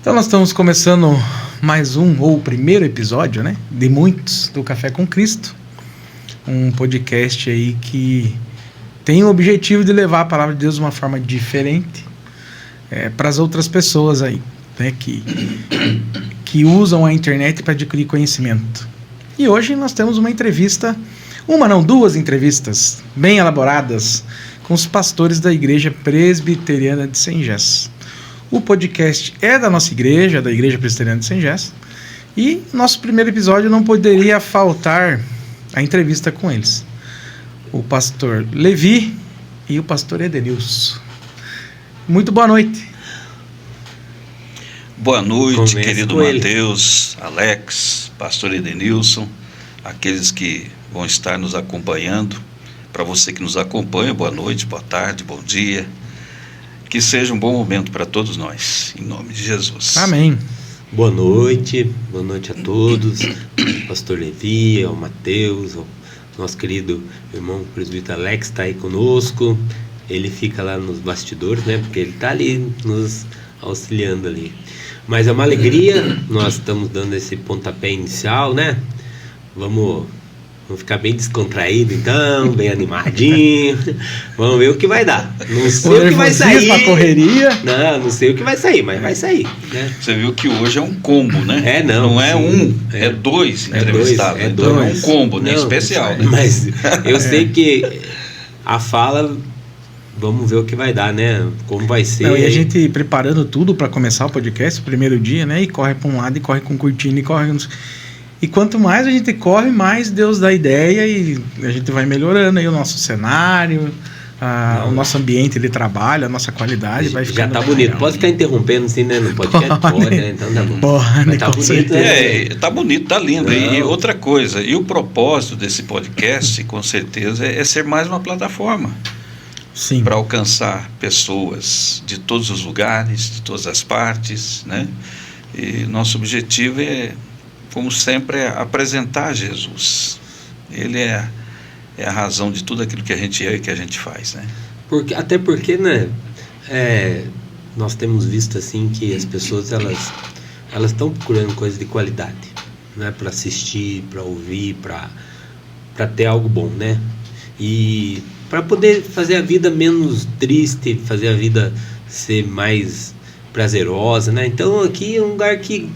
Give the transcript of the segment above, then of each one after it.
Então nós estamos começando mais um, ou o primeiro episódio, né, de muitos, do Café com Cristo. Um podcast aí que tem o objetivo de levar a palavra de Deus de uma forma diferente para as outras pessoas aí, né, que usam a internet para adquirir conhecimento. E hoje nós temos uma entrevista, duas entrevistas bem elaboradas com os pastores da Igreja Presbiteriana de Sengés. O podcast é da nossa igreja, da Igreja Presbiteriana de Sengés, e nosso primeiro episódio não poderia faltar a entrevista com eles. O pastor Levi e o pastor Edenilson. Muito boa noite. Boa noite, querido Mateus, Alex, pastor Edenilson, aqueles que vão estar nos acompanhando. Para você que nos acompanha, boa noite, boa tarde, bom dia. Que seja um bom momento para todos nós, em nome de Jesus. Amém. Boa noite a todos. Pastor Levi, ao Mateus, ao nosso querido irmão presbítero Alex está aí conosco. Ele fica lá nos bastidores, né? Porque ele está ali nos auxiliando ali. Mas é uma alegria, nós estamos dando esse pontapé inicial, né? Vamos ficar bem descontraído então, bem animadinho. Vamos ver o que vai dar. Não sei o que vai sair. A correria. Não sei o que vai sair, mas vai sair, né? Você viu que hoje é um combo, né? Não é um, é dois entrevistados. Então é um combo, né? Especial, né? Mas eu sei que a fala, vamos ver o que vai dar, né? Como vai ser. E a gente preparando tudo para começar o podcast, o primeiro dia, né? E corre para um lado, e corre com cortina, e corre... E quanto mais a gente corre, mais Deus dá ideia e a gente vai melhorando aí o nosso cenário, o nosso ambiente de trabalho, a nossa qualidade vai ficando... Já tá bonito. Legal. Pode ficar interrompendo assim, né? Não pode ficar... Pode, né? Então tá bom. Pode, tá bonito. Tá bonito, tá lindo. E outra coisa, e o propósito desse podcast, com certeza, é ser mais uma plataforma. Sim. Para alcançar pessoas de todos os lugares, de todas as partes, né? E nosso objetivo é, como sempre, é apresentar Jesus. Ele é a razão de tudo aquilo que a gente é e que a gente faz, né? Até porque, né, nós temos visto assim que as pessoas elas estão procurando coisas de qualidade, né, para assistir, para ouvir, para ter algo bom, né? E para poder fazer a vida menos triste, fazer a vida ser mais prazerosa, né? Então aqui é um lugar que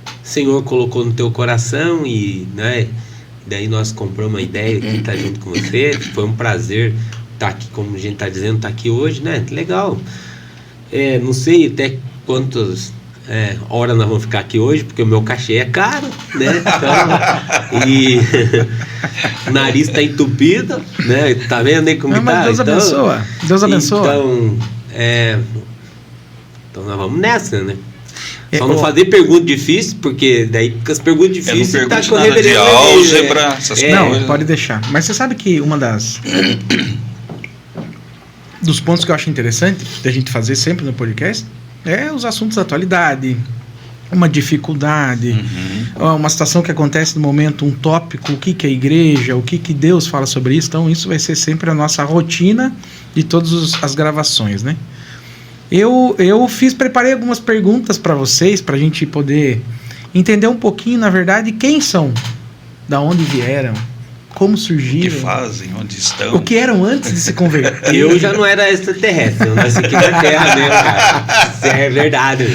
o Senhor colocou no teu coração e, né, daí nós compramos uma ideia aqui, estar junto com você. Foi um prazer estar aqui, como a gente está dizendo, estar aqui hoje, né? Legal. Não sei até quantas horas nós vamos ficar aqui hoje, porque o meu cachê é caro, né? Então, e o nariz está entupido, né? Tá vendo aí como tá? Deus abençoa. Deus abençoa. Então nós vamos nessa, né? Só não fazer pergunta difícil, porque daí com as perguntas difíceis tá correndo de álgebra, essas coisas. Não, pode deixar. Mas você sabe que uma dos pontos que eu acho interessante da gente fazer sempre no podcast é os assuntos da atualidade, uma dificuldade, uma situação que acontece no momento, um tópico, o que é igreja, o que Deus fala sobre isso. Então isso vai ser sempre a nossa rotina de todas as gravações, né? Eu preparei algumas perguntas para vocês, para a gente poder entender um pouquinho, na verdade, quem são, da onde vieram, como surgiram, o que fazem, onde estão, o que eram antes de se converter. Eu já não era extraterrestre, eu nasci aqui na Terra mesmo, cara. Isso é verdade.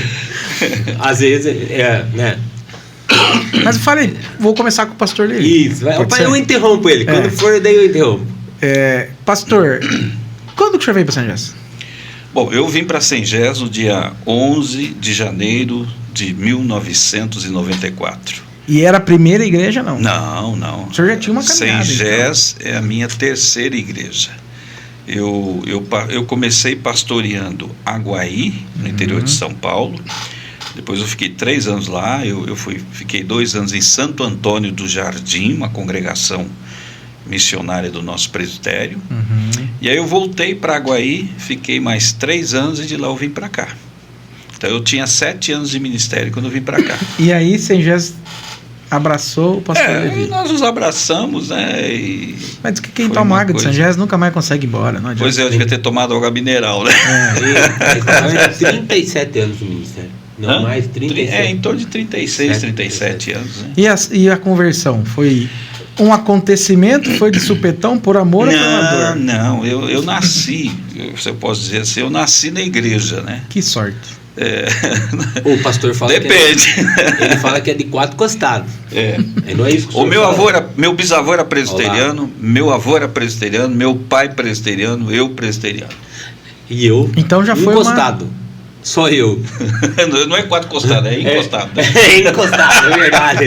Às vezes, né? Mas eu falei, vou começar com o pastor Levi. Isso, eu interrompo ele. Quando for, daí eu interrompo. Pastor, quando que o senhor veio para Sengés? Bom, eu vim para Sengés no dia 11 de janeiro de 1994. E era a primeira igreja, não? Não. O senhor já tinha uma caminhada. Sengés é a minha terceira igreja. Eu comecei pastoreando Aguaí, no interior de São Paulo. Depois eu fiquei 3 anos lá. Fiquei 2 anos em Santo Antônio do Jardim, uma congregação missionária do nosso presbitério. E aí eu voltei para Aguaí, fiquei mais 3 anos e de lá eu vim para cá. Então eu tinha 7 anos de ministério quando eu vim para cá. E aí Sengés abraçou o pastor Levi. E nós nos abraçamos, né? Mas diz que quem toma água de São Gés nunca mais consegue ir embora. Não Pois é, eu devia ter tomado água mineral, né? Ele 37 anos no ministério. Não, mais 37. Em torno de 36, 37 anos. Né? E a conversão? Foi um acontecimento? Foi de supetão, por amor ou por dor? Não, eu nasci, se eu posso dizer assim, eu nasci na igreja, né? Que sorte. O pastor fala Depende. Ele fala que é de 4 costados. Não é isso que o meu bisavô era presbiteriano, meu avô era presbiteriano, meu pai presbiteriano, eu presbiteriano. E eu então já foi encostado. Só eu. Não é 4 costados, é encostado. É encostado, é verdade.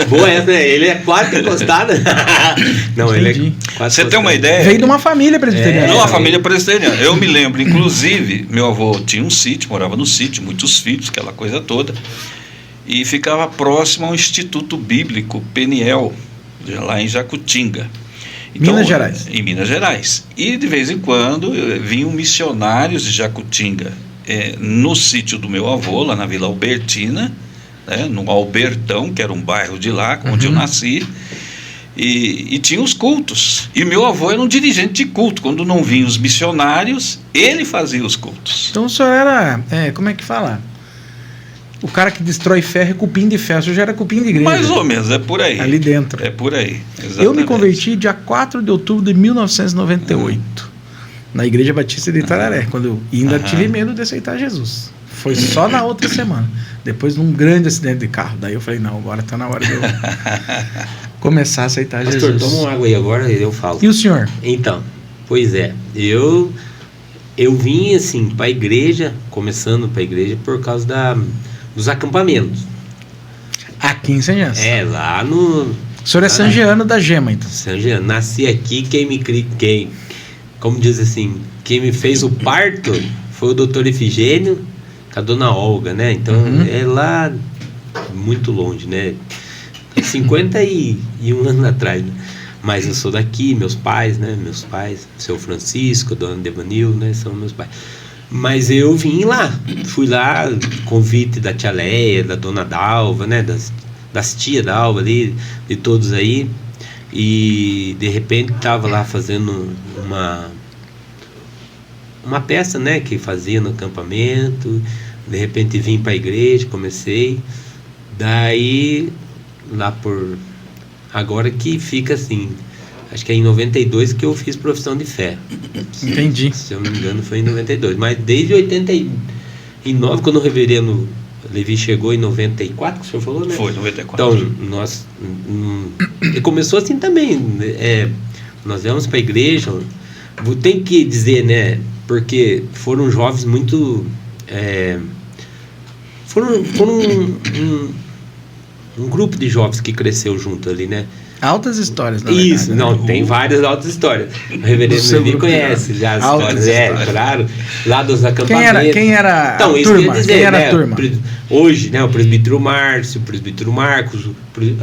Boa essa, né? Ele é 4 encostado. Não, entendi. Ele é 4. Você tem uma ideia? Veio de uma família presbiteriana. De uma família presbiteriana. Eu me lembro, inclusive, meu avô tinha um sítio, morava no sítio, muitos filhos, aquela coisa toda, e ficava próximo ao Instituto Bíblico Peniel, lá em Jacutinga. Então, Minas Gerais. Em Minas Gerais. E de vez em quando vinham missionários de Jacutinga no sítio do meu avô, lá na Vila Albertina, né, no Albertão, que era um bairro de lá, onde eu nasci, e tinha os cultos. E meu avô era um dirigente de culto. Quando não vinham os missionários, ele fazia os cultos. Então o senhor era, como é que fala? O cara que destrói ferro é cupim de ferro. O senhor já era cupim de igreja. Mais ou menos, é por aí. Ali dentro. É por aí, exatamente. Eu me converti dia 4 de outubro de 1998. Na Igreja Batista de Itararé. Quando eu ainda tive medo de aceitar Jesus. Foi só na outra semana. Depois de um grande acidente de carro. Daí eu falei, não, agora está na hora de eu começar a aceitar Pastor, Jesus. toma uma água aí agora e eu falo. E o senhor? Então, pois é. Eu vim assim para a igreja, começando para a igreja por causa dos acampamentos. Aqui em São Gés. Lá no... O senhor é sangiano da Gema, então. Sangiano. Nasci aqui, como diz assim, quem me fez o parto foi o doutor Efigênio com a dona Olga, né? Então, é lá muito longe, né? 51 anos atrás, né? Mas eu sou daqui, meus pais, seu Francisco, a dona Devanil, né? São meus pais. Mas eu vim lá, fui lá, convite da tia Leia, da dona Dalva, né? Das tias da Alva ali, de todos aí. E de repente estava lá fazendo uma peça, né? Que fazia no acampamento. De repente vim para a igreja, comecei. Daí, lá por... Agora que fica assim... Acho que é em 92 que eu fiz profissão de fé. Entendi. Se eu não me engano foi em 92. Mas desde 89, quando o reverendo Levi chegou em 94, que o senhor falou, né? Foi, 94. Então, nós... E começou assim também. Nós viemos para a igreja. Tem que dizer, né? Porque foram jovens muito... Foram um grupo de jovens que cresceu junto ali, né? Altas histórias, na Isso, verdade, não, né? tem várias altas histórias. O reverendo Levi conhece já as histórias, claro. Lá dos acampamentos. Quem era então, a isso turma? Quer dizer, quem era né, a turma? Hoje, né, o presbítero Márcio, o presbítero Marcos,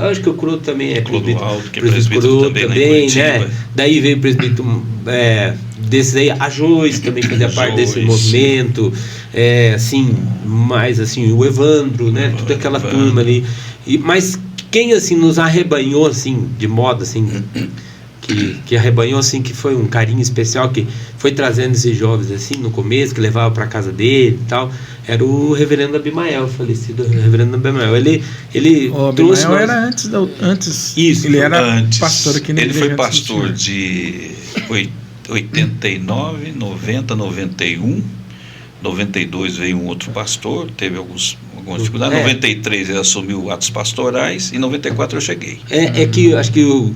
acho que o Croto também é presbítero. Que é presbítero também, né? Daí veio o presbítero desses aí, a Joyce também fazia parte desse movimento, assim, mais assim, o Evandro, né, toda aquela turma ali. Mas quem assim nos arrebanhou assim de modo assim que arrebanhou assim, que foi um carinho especial, que foi trazendo esses jovens assim no começo, que levava para casa dele e tal, era o reverendo Abimael, falecido reverendo Abimael. Ele o trouxe Abimael era antes. Isso, ele era antes. pastor aqui na igreja. Ele foi pastor de 89, 90, 91, 92 veio um outro pastor, teve algumas dificuldades. 93 ele assumiu atos pastorais, e em 94 eu cheguei. Que acho que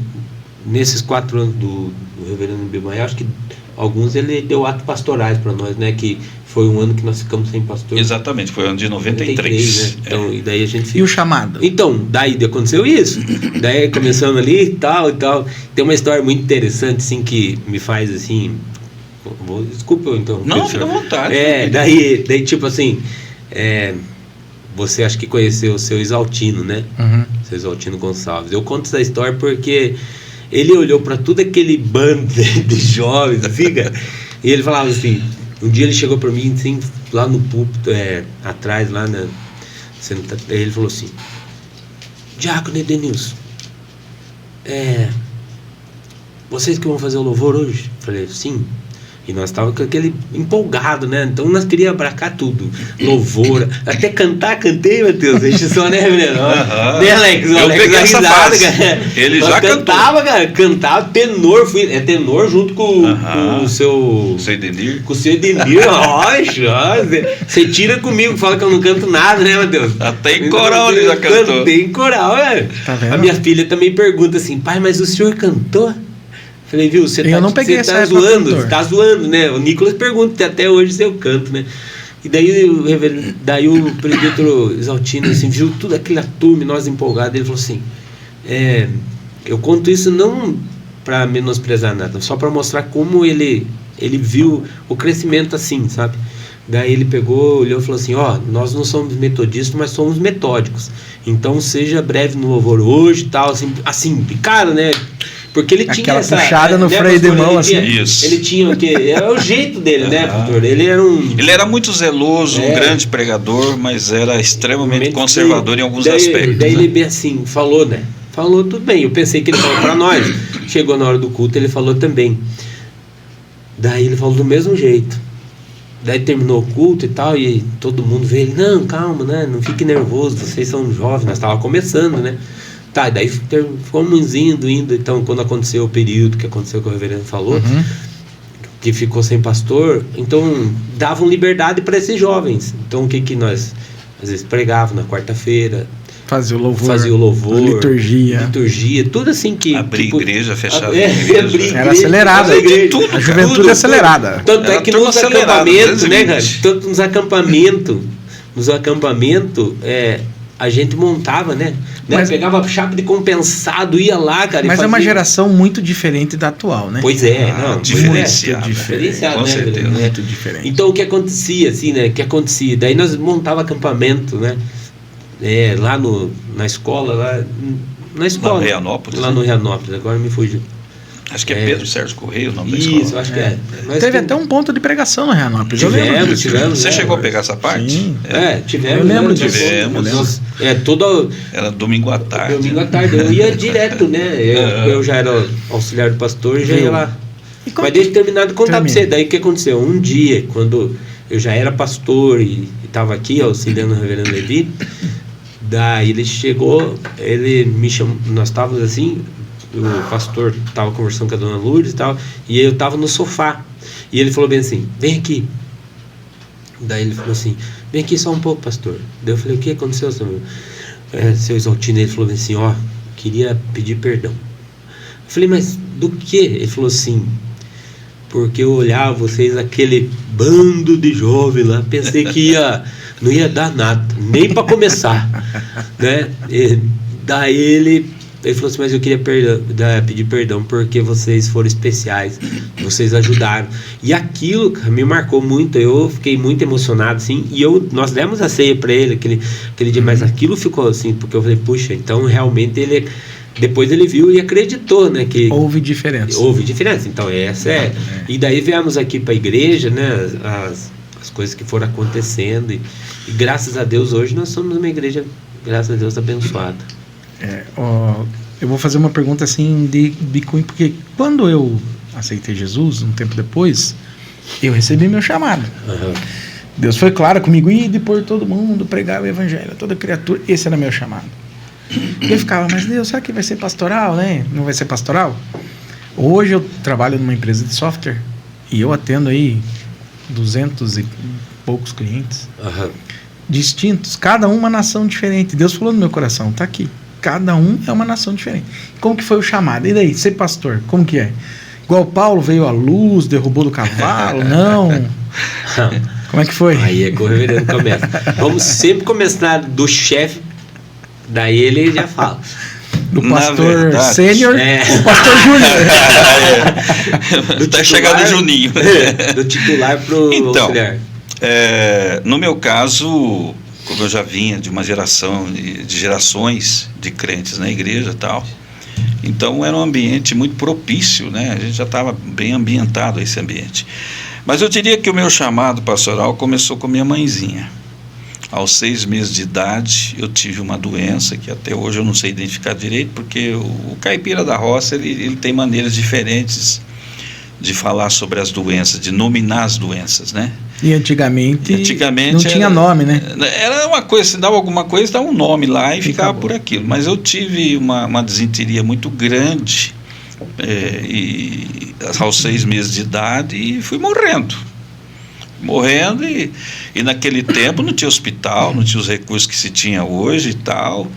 nesses 4 anos do reverendo Abimael, acho que alguns ele deu atos pastorais para nós, né? Que foi um ano que nós ficamos sem pastor. Exatamente, foi o ano de 93. Né? Então, e daí a gente... E o chamado? Então, daí aconteceu isso. Daí começando ali e tal. Tem uma história muito interessante, assim, que me faz assim... Desculpa eu então. Não, fica à vontade. Daí tipo assim... você acha que conheceu o seu Isaltino, né? Seu Isaltino Gonçalves. Eu conto essa história porque ele olhou para todo aquele bando de jovens, assim, cara, e ele falava assim... Um dia ele chegou para mim, assim, lá no púlpito, atrás, lá na... Ele falou assim... Diácono Edenilson, vocês que vão fazer o louvor hoje? Eu falei, sim. E nós estávamos com aquele empolgado, né? Então nós queríamos abracar tudo. Louvor, até cantei, Matheus. Deixa só, né, Reverendo? Né, Alex? Eu peguei essa risada, fase. Cara. Ele nós já cantava, cara. Cantava tenor. Tenor junto com o seu... Edenir. Com o seu Edenir. Você tira comigo, fala que eu não canto nada, né, Matheus? Até em coral ele já cantou. Cantei em coral, velho. Tá vendo? A minha filha também pergunta assim, pai, mas o senhor cantou? Falei, viu, você tá zoando, tá zoando, né? O Nicolas pergunta até hoje se eu canto, né? E daí o presbítero Exaltino, assim, viu tudo aquela turma, nós empolgados, ele falou assim, eu conto isso não para menosprezar nada, só para mostrar como ele viu o crescimento assim, sabe? Daí ele pegou, olhou e falou assim, nós não somos metodistas, mas somos metódicos, então seja breve no louvor hoje e tal, assim, cara, né? Porque ele tinha aquela puxada no freio de mão, assim. Isso. Ele tinha é o jeito dele, né, pastor? Ele era muito zeloso, um grande pregador, mas era extremamente conservador em alguns aspectos. Daí ele bem assim, falou, né? Falou tudo bem. Eu pensei que ele falou para nós. Chegou na hora do culto, ele falou também. Daí ele falou do mesmo jeito. Daí terminou o culto e tal, e todo mundo veio. Ele, não, calma, né? Não fique nervoso, vocês são jovens, nós estávamos começando, né? Tá, daí fomos indo, então quando aconteceu o período que aconteceu que o reverendo falou, que ficou sem pastor, então davam liberdade para esses jovens. Então o que nós às vezes pregávamos na quarta-feira, fazia o louvor, liturgia, tudo assim que... Abrir igreja, fechar igreja. Era acelerada, a juventude acelerada. Tanto é que nos acampamentos, né, cara? Tanto nos acampamentos, a gente montava, né? Pegava chapa de compensado, ia lá, cara. Mas é uma geração muito diferente da atual, né? Pois é, diferenciado, com né, certeza. Muito diferente. Então o que acontecia, assim, né? Daí nós montava acampamento, né? Lá na escola, lá no Reanópolis. Lá no Reanópolis, agora me fugiu. Acho que é Pedro Sérgio Correia o nome da escola. Isso, acho que é. Teve até um ponto de pregação no Reanópolis. Tivemos. Você chegou a pegar essa parte? Sim. Tivemos. Eu lembro disso. Tivemos. Era domingo à tarde. Domingo à tarde. Eu ia direto, né? Eu já era auxiliar do pastor e já ia lá. Mas deixa eu terminar de contar para você. Daí o que aconteceu? Um dia, quando eu já era pastor e estava aqui auxiliando o reverendo Levi, daí ele chegou, ele me chamou, nós estávamos assim, o pastor estava conversando com a dona Lourdes e tal, e eu estava no sofá, e ele falou bem assim, vem aqui. Daí ele falou assim, vem aqui só um pouco, pastor. Daí eu falei, o que aconteceu, seu Exaltino? Ele falou bem assim, queria pedir perdão. Eu falei, mas do que? Ele falou assim, porque eu olhava vocês, aquele bando de jovens lá, pensei que não ia dar nada, nem para começar, né? Daí ele falou assim, mas eu queria pedir perdão porque vocês foram especiais, vocês ajudaram. E aquilo me marcou muito, eu fiquei muito emocionado, assim, e nós demos a ceia para ele aquele dia, mas aquilo ficou assim, porque eu falei, puxa, então realmente depois ele viu e acreditou, né? Que houve diferença. Então essa E daí viemos aqui para a igreja, né? As coisas que foram acontecendo e graças a Deus hoje nós somos uma igreja, graças a Deus, abençoada. Eu vou fazer uma pergunta assim de cunho, porque quando eu aceitei Jesus, um tempo depois, eu recebi meu chamado. Deus foi claro comigo, e por todo mundo pregar o evangelho, toda criatura, esse era meu chamado. E eu ficava, mas Deus, será que vai ser pastoral, né? Não vai ser pastoral? Hoje eu trabalho numa empresa de software e eu atendo aí 200 e poucos clientes distintos, cada um uma nação diferente. Deus falou no meu coração, tá aqui, cada um é uma nação diferente. Como que foi o chamado? E daí, ser pastor, como que é? Igual Paulo veio à luz, derrubou do cavalo? Não. Como é que foi? Aí é que o reverendo começa. Vamos sempre começar do chefe, daí ele já fala. Do pastor sênior, o pastor júnior. Tá chegando o Juninho. Do titular pro auxiliar. No meu caso, como eu já vinha de uma geração, de gerações de crentes na igreja e tal, então era um ambiente muito propício, né? A gente já estava bem ambientado esse ambiente. Mas eu diria que o meu chamado pastoral começou com minha mãezinha. Aos 6 meses de idade, eu tive uma doença que até hoje eu não sei identificar direito, porque o caipira da roça, ele tem maneiras diferentes de falar sobre as doenças, de nominar as doenças, né? E antigamente não tinha nome, né? Era uma coisa, se dava alguma coisa, dava um nome lá e ficava bom por aquilo. Mas eu tive uma desinteria muito grande, e aos 6 meses de idade, e fui morrendo, e naquele tempo não tinha hospital, não tinha os recursos que se tinha hoje e tal.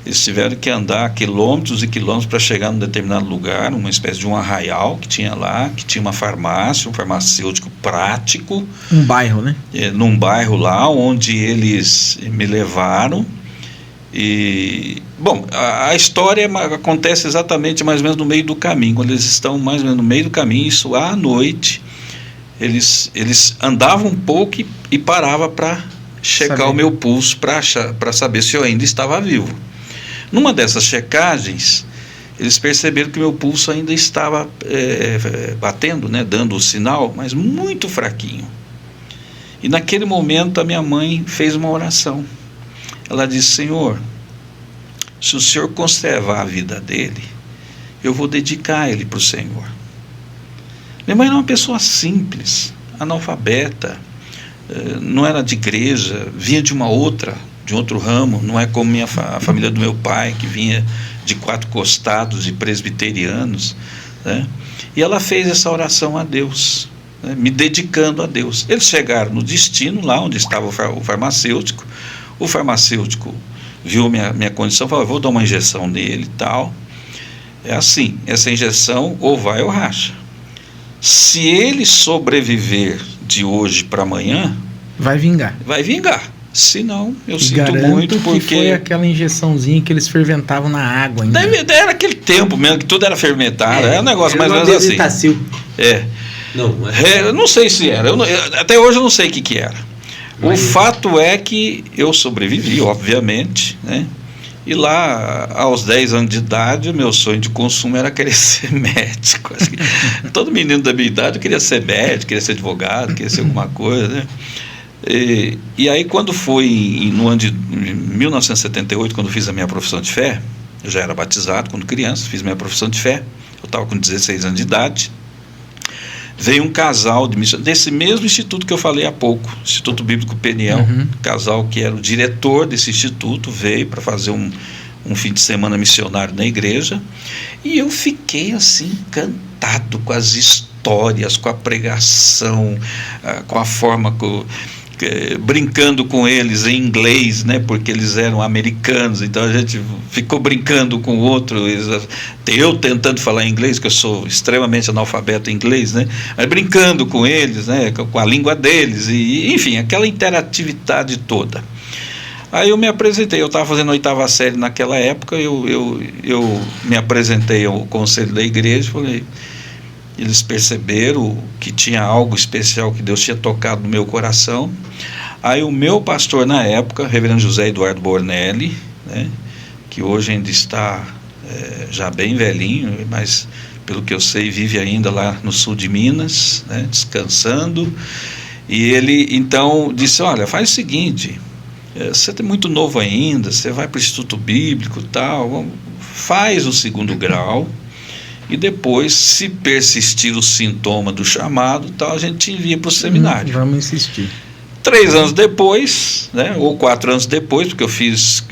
Eles tiveram que andar quilômetros e quilômetros para chegar num determinado lugar, uma espécie de um arraial que tinha lá, que tinha uma farmácia, um farmacêutico prático. Um bairro, né? Num bairro lá, onde eles me levaram. E, bom, a história acontece exatamente mais ou menos no meio do caminho. Quando eles estão mais ou menos no meio do caminho, isso à noite, eles andavam um pouco e paravam para checar o meu pulso, para saber se eu ainda estava vivo. Numa dessas checagens, eles perceberam que meu pulso ainda estava batendo, né, dando o sinal, mas muito fraquinho. E naquele momento a minha mãe fez uma oração. Ela disse: Senhor, se o Senhor conservar a vida dele, eu vou dedicar ele para o Senhor. Minha mãe era uma pessoa simples, analfabeta, não era de igreja, vinha de outro ramo, não é como a família do meu pai, que vinha de 4 costados de presbiterianos, né? E ela fez essa oração a Deus, né, me dedicando a Deus. Eles chegaram no destino, lá onde estava o farmacêutico. O farmacêutico viu minha condição, falou: vou dar uma injeção nele e tal. É assim, essa injeção ou vai ou racha. Se ele sobreviver de hoje para amanhã, vai vingar. Se não, eu sinto garanto muito, porque que foi aquela injeçãozinha que eles ferventavam na água ainda. Era aquele tempo mesmo que tudo era fermentado, era um negócio mais ou menos assim. Eu não sei se era, até hoje eu não sei o que era. O fato é que eu sobrevivi, obviamente, né? E lá, aos 10 anos de idade, o meu sonho de consumo era querer ser médico. Todo menino da minha idade queria ser médico, queria ser advogado, queria ser alguma coisa, né? E aí, quando foi no ano de 1978, quando fiz a minha profissão de fé, eu já era batizado quando criança, fiz minha profissão de fé, eu estava com 16 anos de idade. Veio um casal desse mesmo instituto que eu falei há pouco, Instituto Bíblico Peniel. Casal que era o diretor desse instituto, veio para fazer um fim de semana missionário na igreja, e eu fiquei assim encantado com as histórias, com a pregação, com a forma brincando com eles em inglês, né, porque eles eram americanos, então a gente ficou brincando com o outro, eu tentando falar inglês, que eu sou extremamente analfabeto em inglês, né, mas brincando com eles, né, com a língua deles, e enfim, aquela interatividade toda. Aí eu me apresentei, eu estava fazendo a 8ª série naquela época, eu me apresentei ao conselho da igreja, falei. Eles perceberam que tinha algo especial que Deus tinha tocado no meu coração. Aí o meu pastor na época, reverendo José Eduardo Bornelli, né, que hoje ainda está já bem velhinho, mas pelo que eu sei vive ainda lá no sul de Minas, né, descansando. E ele então disse: olha, faz o seguinte, você é muito novo ainda, você vai para o Instituto Bíblico e tal, faz o 2º grau, e depois, se persistir o sintoma do chamado, tal, a gente te envia para o seminário. Vamos insistir. 3 anos depois, né, ou 4 anos depois, porque eu fiz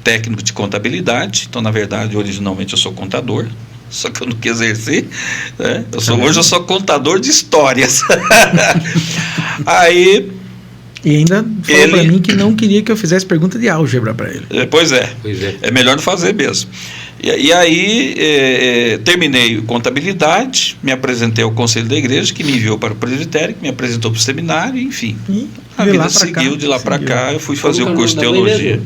técnico de contabilidade, então na verdade originalmente eu sou contador, só que eu não quis exercer, né? Hoje eu sou contador de histórias. Aí... E ainda falou para mim que não queria que eu fizesse pergunta de álgebra para ele. Pois é, melhor não fazer mesmo. E aí terminei contabilidade, me apresentei ao conselho da igreja, que me enviou para o presbitério, que me apresentou para o seminário, enfim. A vida seguiu, de lá para cá, eu fui fazer o curso de teologia.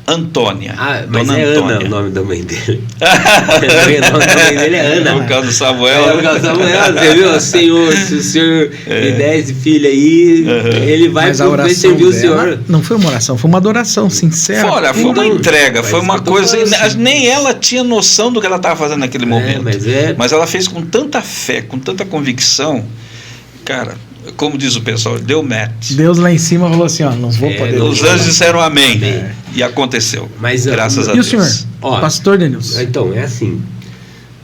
Antônia. Mas Dona é Antônia. Ana o nome da mãe dele. O nome da mãe dele é Ana. No caso do Samuel. No caso do Samuel, você viu? Senhor, se o senhor me der esse filho aí, ele vai servir o senhor. Não foi uma oração, foi uma adoração sincera. Foi uma entrega, foi uma coisa. Nem ela tinha noção do que ela estava fazendo naquele momento. Mas ela fez com tanta fé, com tanta convicção. Cara, como diz o pessoal, deu match. Deus lá em cima falou assim, ó, não vou poder. Os anjos disseram amém. E aconteceu. Mas, graças a E Deus. o senhor, pastor Denilson? Então, é assim,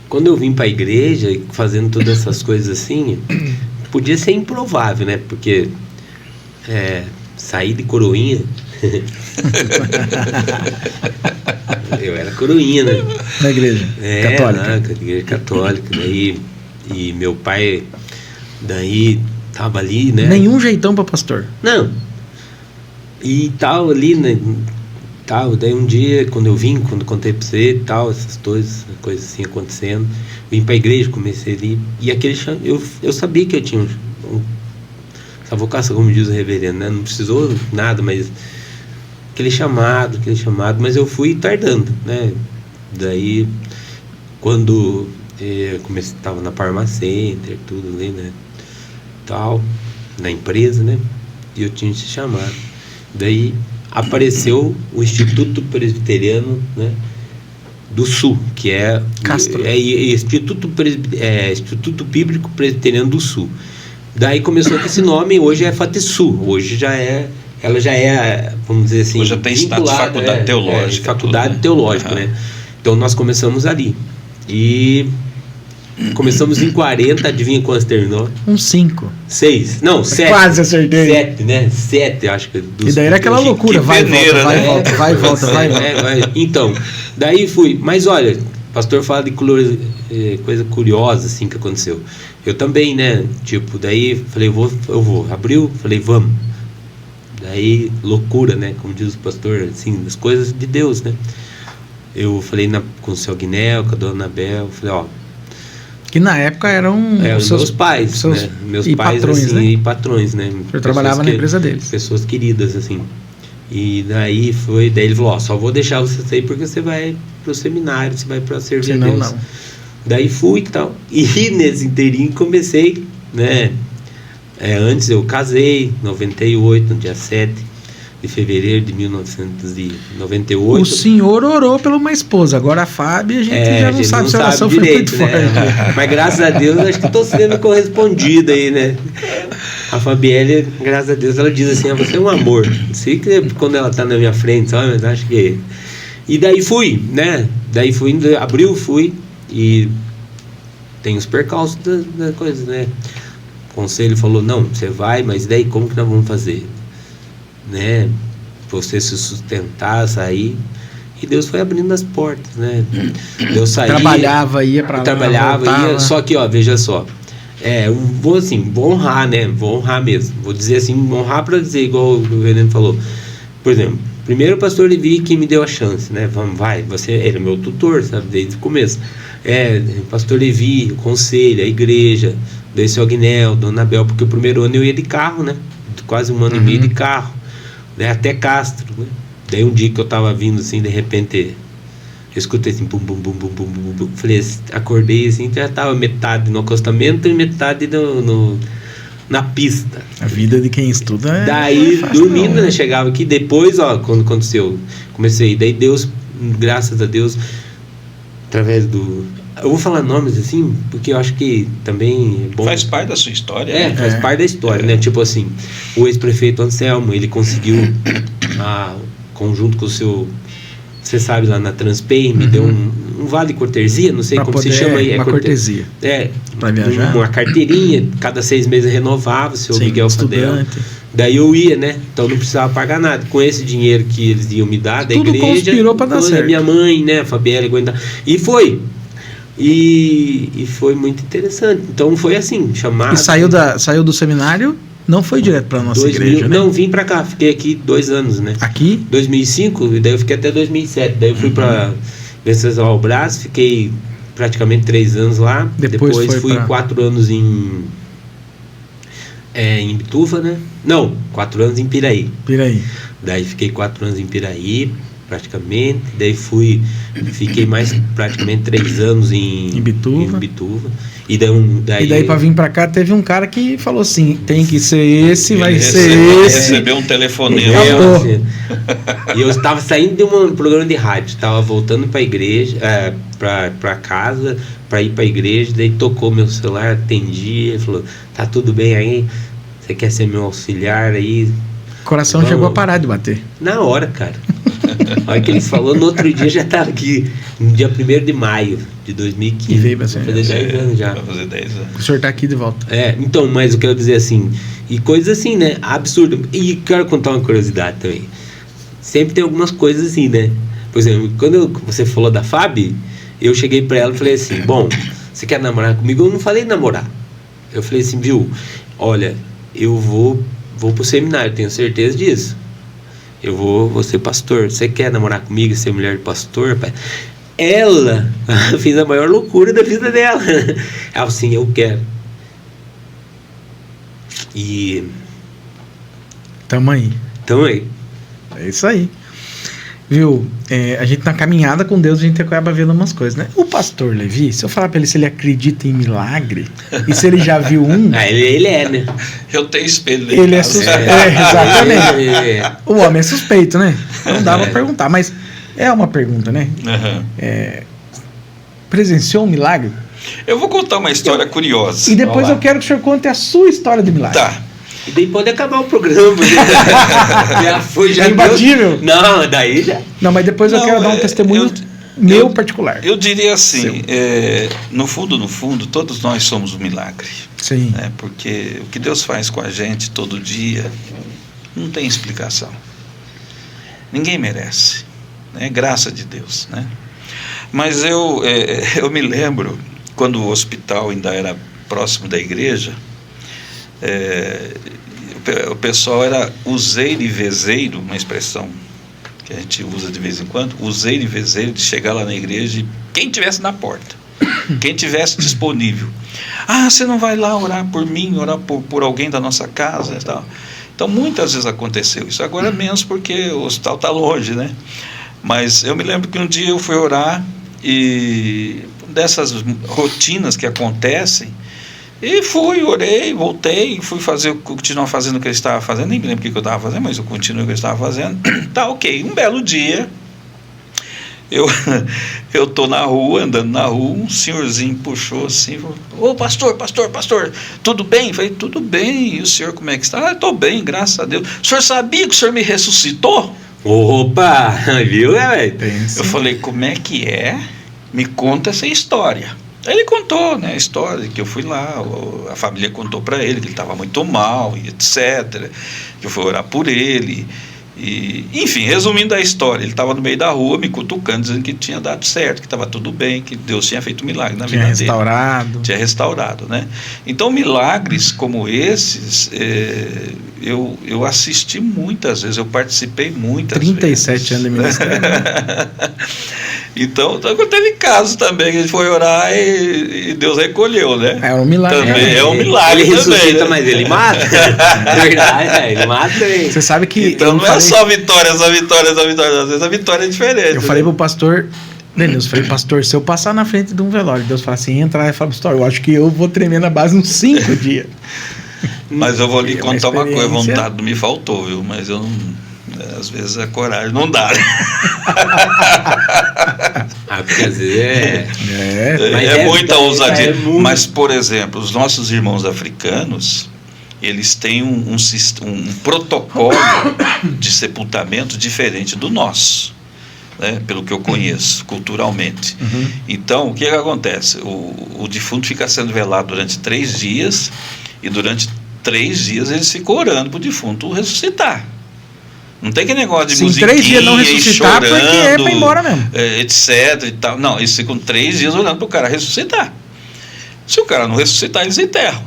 quando eu vim para a igreja, fazendo todas essas coisas assim, podia ser improvável, né? Porque sair de coroinha... Eu era coroinha, né? Na igreja católica. Na igreja católica. Daí, e meu pai, daí, tava ali, né? Nenhum jeitão para pastor? Não. E tal, ali, né? Tal, daí um dia, quando contei pra você, tal, essas coisas assim acontecendo, vim pra igreja, comecei ali, e aquele eu sabia que eu tinha essa vocação, como diz o reverendo, né? Não precisou nada, mas aquele chamado, mas eu fui tardando, né? Daí, quando comecei, tava na Parma Center, tudo ali, né? Tal, na empresa, né? E eu tinha esse chamado. Daí apareceu o Instituto Presbiteriano, né, do Sul, que é Instituto Bíblico Presbiteriano do Sul. Daí começou com esse nome, hoje é FATESU, hoje ela já é, vamos dizer assim, hoje já tem status de faculdade teológica. Faculdade teológica, né? Então nós começamos ali. E começamos em 40, adivinha quantos terminou? 5. 6. Não, 7. Quase acertei. 7, né? 7, acho que. E daí era aquela loucura, vai e volta, né? vai e volta. Então, daí fui. Mas olha, o pastor fala de coisa curiosa, assim, que aconteceu. Eu também, né? Tipo, daí falei, eu vou. Abriu, falei, vamos. Daí, loucura, né? Como diz o pastor, assim, das coisas de Deus, né? Eu falei com o seu Guinel, com a dona Anabel, falei, ó. Que na época eram os meus pais, né? Meus pais, patrões, assim, né? E patrões, né? Eu trabalhava na empresa deles. Pessoas queridas, assim. E daí ele falou, ó, só vou deixar você sair porque você vai pro seminário, você vai pra servir a Deus. Não. Daí fui e tal. E nesse inteirinho comecei, né? Antes eu casei, 98, no dia 7 de fevereiro de 1998. O senhor orou por uma esposa, agora a Fábia a gente já não sabe se a oração foi muito forte. Mas graças a Deus acho que estou sendo correspondido aí, né? A Fabielle, graças a Deus, ela diz assim, você é um amor. Não sei que quando ela está na minha frente, sabe? Mas acho que... E daí fui, né? Daí fui, abril fui e tem os percalços da coisa, né? O conselho falou, não, você vai, mas daí como que nós vamos fazer? Né, você se sustentar, sair, e Deus foi abrindo as portas, né? Eu saí, trabalhava, ia para lá, trabalhava, ia, só que, ó, veja só, vou honrar, né? Vou honrar mesmo, vou dizer assim, honrar para dizer igual o Veneno falou. Por exemplo, primeiro o pastor Levi que me deu a chance, né? Ele é meu tutor, sabe, desde o começo. Pastor Levi, o conselho, a igreja, daí seu Agnel, Dona Abel, porque o primeiro ano eu ia de carro, né? Quase um ano e meio de carro. Até Castro, né? Daí um dia que eu tava vindo assim, de repente eu escutei assim, bum, bum, bum, bum, bum, bum, bum. Falei, acordei assim, já tava metade no acostamento e metade na pista. A vida de quem estuda daí dormindo, né? Chegava aqui, depois, ó, quando aconteceu, comecei, daí Deus, graças a Deus, através eu vou falar nomes assim, porque eu acho que também é bom. Faz parte da sua história. Faz parte da história, né? Tipo assim, o ex-prefeito Anselmo, ele conseguiu, conjunto com o seu, você sabe, lá na Transpay, me deu um vale cortesia, não sei pra como se chama aí. Uma cortesia. Pra viajar. Uma carteirinha, cada 6 meses renovava, o seu Miguel Fadel. Daí eu ia, né? Então não precisava pagar nada. Com esse dinheiro que eles iam me dar da igreja. Tudo conspirou pra dar certo. Minha mãe, né? A Fabielle aguentar. E foi. E foi muito interessante. Então foi assim, chamado. E saiu do seminário, não foi direto para nossa igreja, né? Não, vim para cá, fiquei aqui 2 anos, né? Aqui? 2005, e daí eu fiquei até 2007. Daí eu fui para Venceslau Brás, fiquei praticamente 3 anos lá. Depois fui 4 anos em Bituva, né? Não, 4 anos em Piraí. Daí fiquei 4 anos em Piraí, praticamente. Daí fiquei mais praticamente 3 anos em Bituva. E daí para vir para cá teve um cara que falou assim, tem que ser esse, vai ser esse. Recebeu um telefonema. E eu estava saindo de um programa de rádio, estava voltando para a igreja, para casa, para ir para a igreja, daí tocou meu celular, atendi, ele falou, tá tudo bem aí? você quer ser meu auxiliar aí? O coração Vamos. chegou a parar de bater. Na hora, cara. A hora que ele falou, no outro dia já tava aqui. No dia 1º de maio de 2015. E veio pra ser. Vai fazer 10 anos já. Vai fazer 10 anos. O senhor tá aqui de volta. Então, mas eu quero dizer assim, e coisas assim, né? Absurdo. E quero contar uma curiosidade também. Sempre tem algumas coisas assim, né? Por exemplo, quando você falou da Fábio, eu cheguei pra ela e falei assim, bom, você quer namorar comigo? Eu não falei namorar. Eu falei assim, viu, olha, eu vou pro seminário, tenho certeza disso. Eu vou ser pastor. Você quer namorar comigo, ser mulher de pastor? Pai? Ela fez a maior loucura da vida dela. Ela falou assim, eu quero. E... Tamo aí. Então aí. É isso aí. Viu? A gente na caminhada com Deus, a gente acaba vendo umas coisas, né? O pastor Levi, se eu falar pra ele se ele acredita em milagre, e se ele já viu um... Ele é, né? Eu tenho espelho lá em Ele é casa. suspeito. Exatamente. O homem é suspeito, né? Não dá pra perguntar, mas é uma pergunta, né? Uhum. Presenciou um milagre? Eu vou contar uma história curiosa. E depois Olá. eu quero que o senhor conte a sua história de milagre. Tá. E daí pode acabar o programa. Já foi, já É imbatível? deu. Não, daí já. Não, mas depois eu Não, quero dar um testemunho meu particular. Eu diria assim, no fundo, todos nós somos um milagre. Sim. Né? Porque o que Deus faz com a gente todo dia não tem explicação. Ninguém merece. É graça de Deus, né? Mas eu me lembro, quando o hospital ainda era próximo da igreja, o pessoal era useiro e vezeiro, uma expressão que a gente usa de vez em quando, useiro e vezeiro, de chegar lá na igreja e quem tivesse na porta, quem tivesse disponível. Você não vai lá orar por mim, orar por alguém da nossa casa e tal. Então muitas vezes aconteceu isso, agora menos porque o hospital está longe, né? Mas eu me lembro que um dia eu fui orar e dessas rotinas que acontecem, e fui, orei, voltei, fui continuar fazendo o que eu estava fazendo, nem me lembro o que eu estava fazendo, mas eu continuei o que eu estava fazendo. Tá, ok. Um belo dia, eu tô na rua, andando na rua, um senhorzinho puxou assim, falou, ô pastor, tudo bem? Eu falei, tudo bem, e o senhor como é que está? Estou bem, graças a Deus. O senhor sabia que o senhor me ressuscitou? Opa, viu, velho? Eu falei, como é que é? Me conta essa história. Aí ele contou, né, a história que eu fui lá, a família contou para ele que ele estava muito mal e etc, que eu fui orar por ele e, enfim, resumindo a história, ele estava no meio da rua me cutucando, dizendo que tinha dado certo, que estava tudo bem, que Deus tinha feito um milagre na vida dele. Tinha restaurado, né? Então milagres como esses eu assisti muitas vezes, eu participei muitas 37 vezes. anos de ministério. Então teve casos também que a gente foi orar e Deus recolheu, né? É um milagre. Também é um milagre. Ele também, ressuscita, né? mas ele mata. Verdade, ele mata. Você sabe que. Então não é só vitória, às vezes a vitória é diferente. Eu falei pro pastor Denilson, falei, pastor, se eu passar na frente de um velório, Deus fala assim, entra lá e fala, pastor, eu acho que eu vou tremer na base uns 5 dias. Mas eu vou lhe contar uma coisa, experiência. vontade não me faltou, viu? Mas eu não. Às vezes a coragem não dá. Porque às vezes é muita ousadia. muito. Mas, por exemplo, os nossos irmãos africanos, eles têm um protocolo de sepultamento diferente do nosso, né? Pelo que eu conheço, culturalmente. Uhum. Então, o que acontece? O defunto fica sendo velado durante 3 dias, e durante 3 dias eles ficam orando para o defunto ressuscitar. Não tem aquele negócio de Se em musiquinha 3 dias não ressuscitar, chorando, porque é pra ir embora mesmo. etc e tal. Não, eles ficam 3 dias orando para o cara ressuscitar. Se o cara não ressuscitar, eles enterram.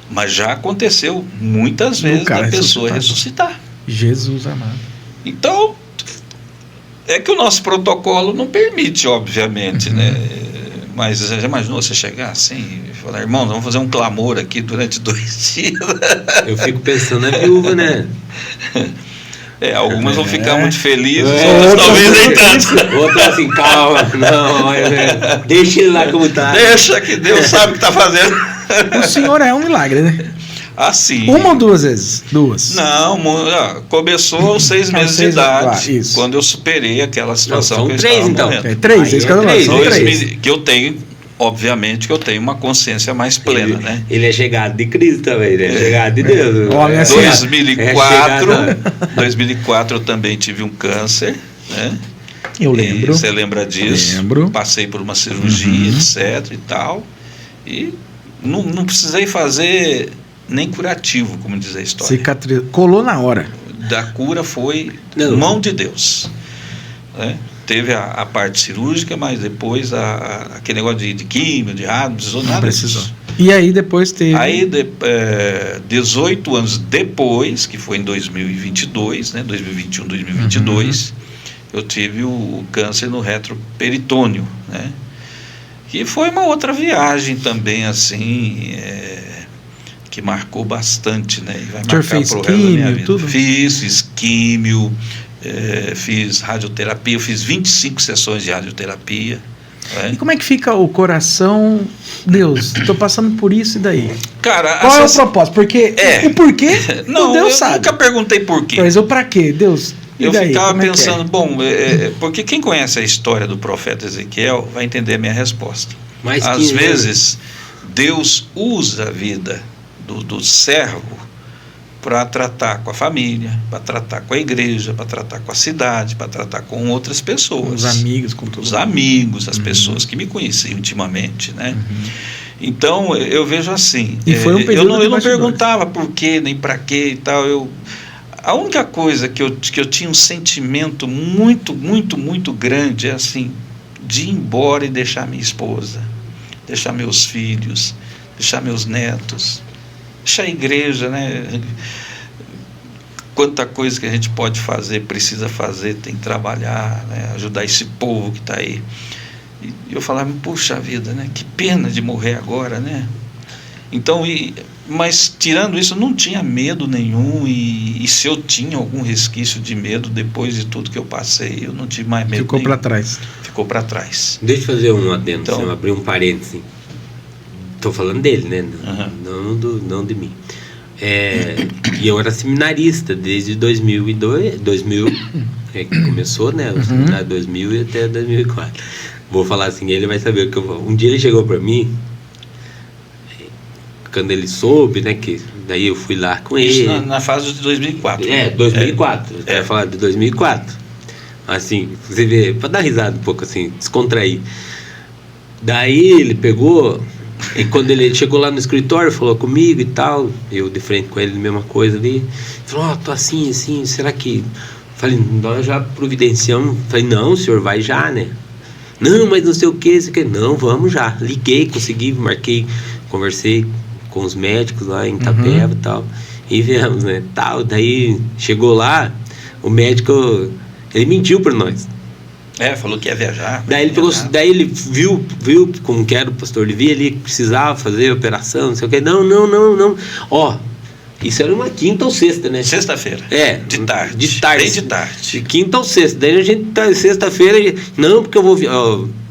Mas já aconteceu muitas vezes da pessoa ressuscitar. Jesus amado. Então, é que o nosso protocolo não permite, obviamente, né? Mas já imaginou você chegar assim e falar, irmãos, vamos fazer um clamor aqui durante 2 dias? Eu fico pensando na viúva, né? Algumas vão ficar muito felizes, outras talvez nem tanto. Outras assim, calma, não, deixa ele lá como tá. Deixa que Deus sabe o que está fazendo. O senhor é um milagre, né? Assim. 1 ou 2 vezes? 2. Não, começou aos 6 meses de idade, quando eu superei aquela situação são que eu 3, estava então. morrendo. 3, é isso que eu tô falando. São 3. Que eu tenho obviamente que eu tenho uma consciência mais plena, né? Ele é chegado de Cristo também, ele é chegado de Deus. Olha, 2004 eu também tive um câncer, né? Eu lembro. Você lembra disso? Lembro. Passei por uma cirurgia, etc. e tal. E não precisei fazer nem curativo, como diz a história. Colou na hora. Da cura foi mão de Deus, né? Teve a parte cirúrgica, mas depois aquele negócio de químio, de rádio, não precisou nada disso. E aí depois teve... Aí, 18 anos depois, que foi em 2022, né, 2021, 2022, eu tive o câncer no retroperitônio, né? Que foi uma outra viagem também, assim, que marcou bastante, né? E vai marcar fez pro resto da minha vida. Tudo? Fiz químio, fiz radioterapia, eu fiz 25 sessões de radioterapia. E como é que fica o coração? Deus, estou passando por isso e daí? Cara, qual é o propósito? Porque o porquê, não, Deus sabe. Eu nunca perguntei por quê. Mas o pra quê? Deus, e eu daí? Ficava pensando, porque quem conhece a história do profeta Ezequiel vai entender a minha resposta. Mas às vezes, Deus usa a vida do servo para tratar com a família, para tratar com a igreja, para tratar com a cidade, para tratar com outras pessoas. Os amigos, com todos. Os amigos, as pessoas que me conheciam intimamente, né? Então, eu vejo assim, e foi um período eu não perguntava por quê, nem para quê e tal. A única coisa que eu tinha um sentimento muito, muito, muito grande é assim, de ir embora e deixar minha esposa, deixar meus filhos, deixar meus netos, deixar a igreja, né? Quanta coisa que a gente pode fazer, precisa fazer, tem que trabalhar, né? Ajudar esse povo que está aí. E eu falava, puxa vida, né? Que pena de morrer agora, né? Então, mas tirando isso, eu não tinha medo nenhum, e se eu tinha algum resquício de medo depois de tudo que eu passei, eu não tive mais medo. Ficou para trás. Ficou para trás. Deixa eu fazer um adendo, então, assim, abrir um parênteses. Estou falando dele, né? Não de mim. E eu era seminarista desde 2000, que começou, né? O seminário 2000 e até 2004. Vou falar assim, ele vai saber o que eu vou. Um dia ele chegou para mim, quando ele soube, né? Que daí eu fui lá com ele. Na fase de 2004. 2004. Eu ia falar de 2004. Assim, você vê, para dar risada um pouco assim, descontrair. Daí ele pegou. E quando ele chegou lá no escritório, falou comigo e tal, eu de frente com ele, a mesma coisa ali, falou, tô assim, será que... Falei, nós já providenciamos. Falei, não, o senhor vai já, né? Não, mas não sei o que, não, vamos já. Liguei, consegui, marquei, conversei com os médicos lá em Itapeva e tal, e viemos, né, tal. Daí chegou lá, o médico, ele mentiu para nós. Falou que ia viajar. Daí ele viu como que era o pastor Levi, ele precisava fazer operação, não sei o que. Não. Ó, isso era uma quinta ou sexta, né? Sexta-feira. De tarde. Bem de tarde. Quinta ou sexta. Daí a gente tá sexta-feira, não, porque eu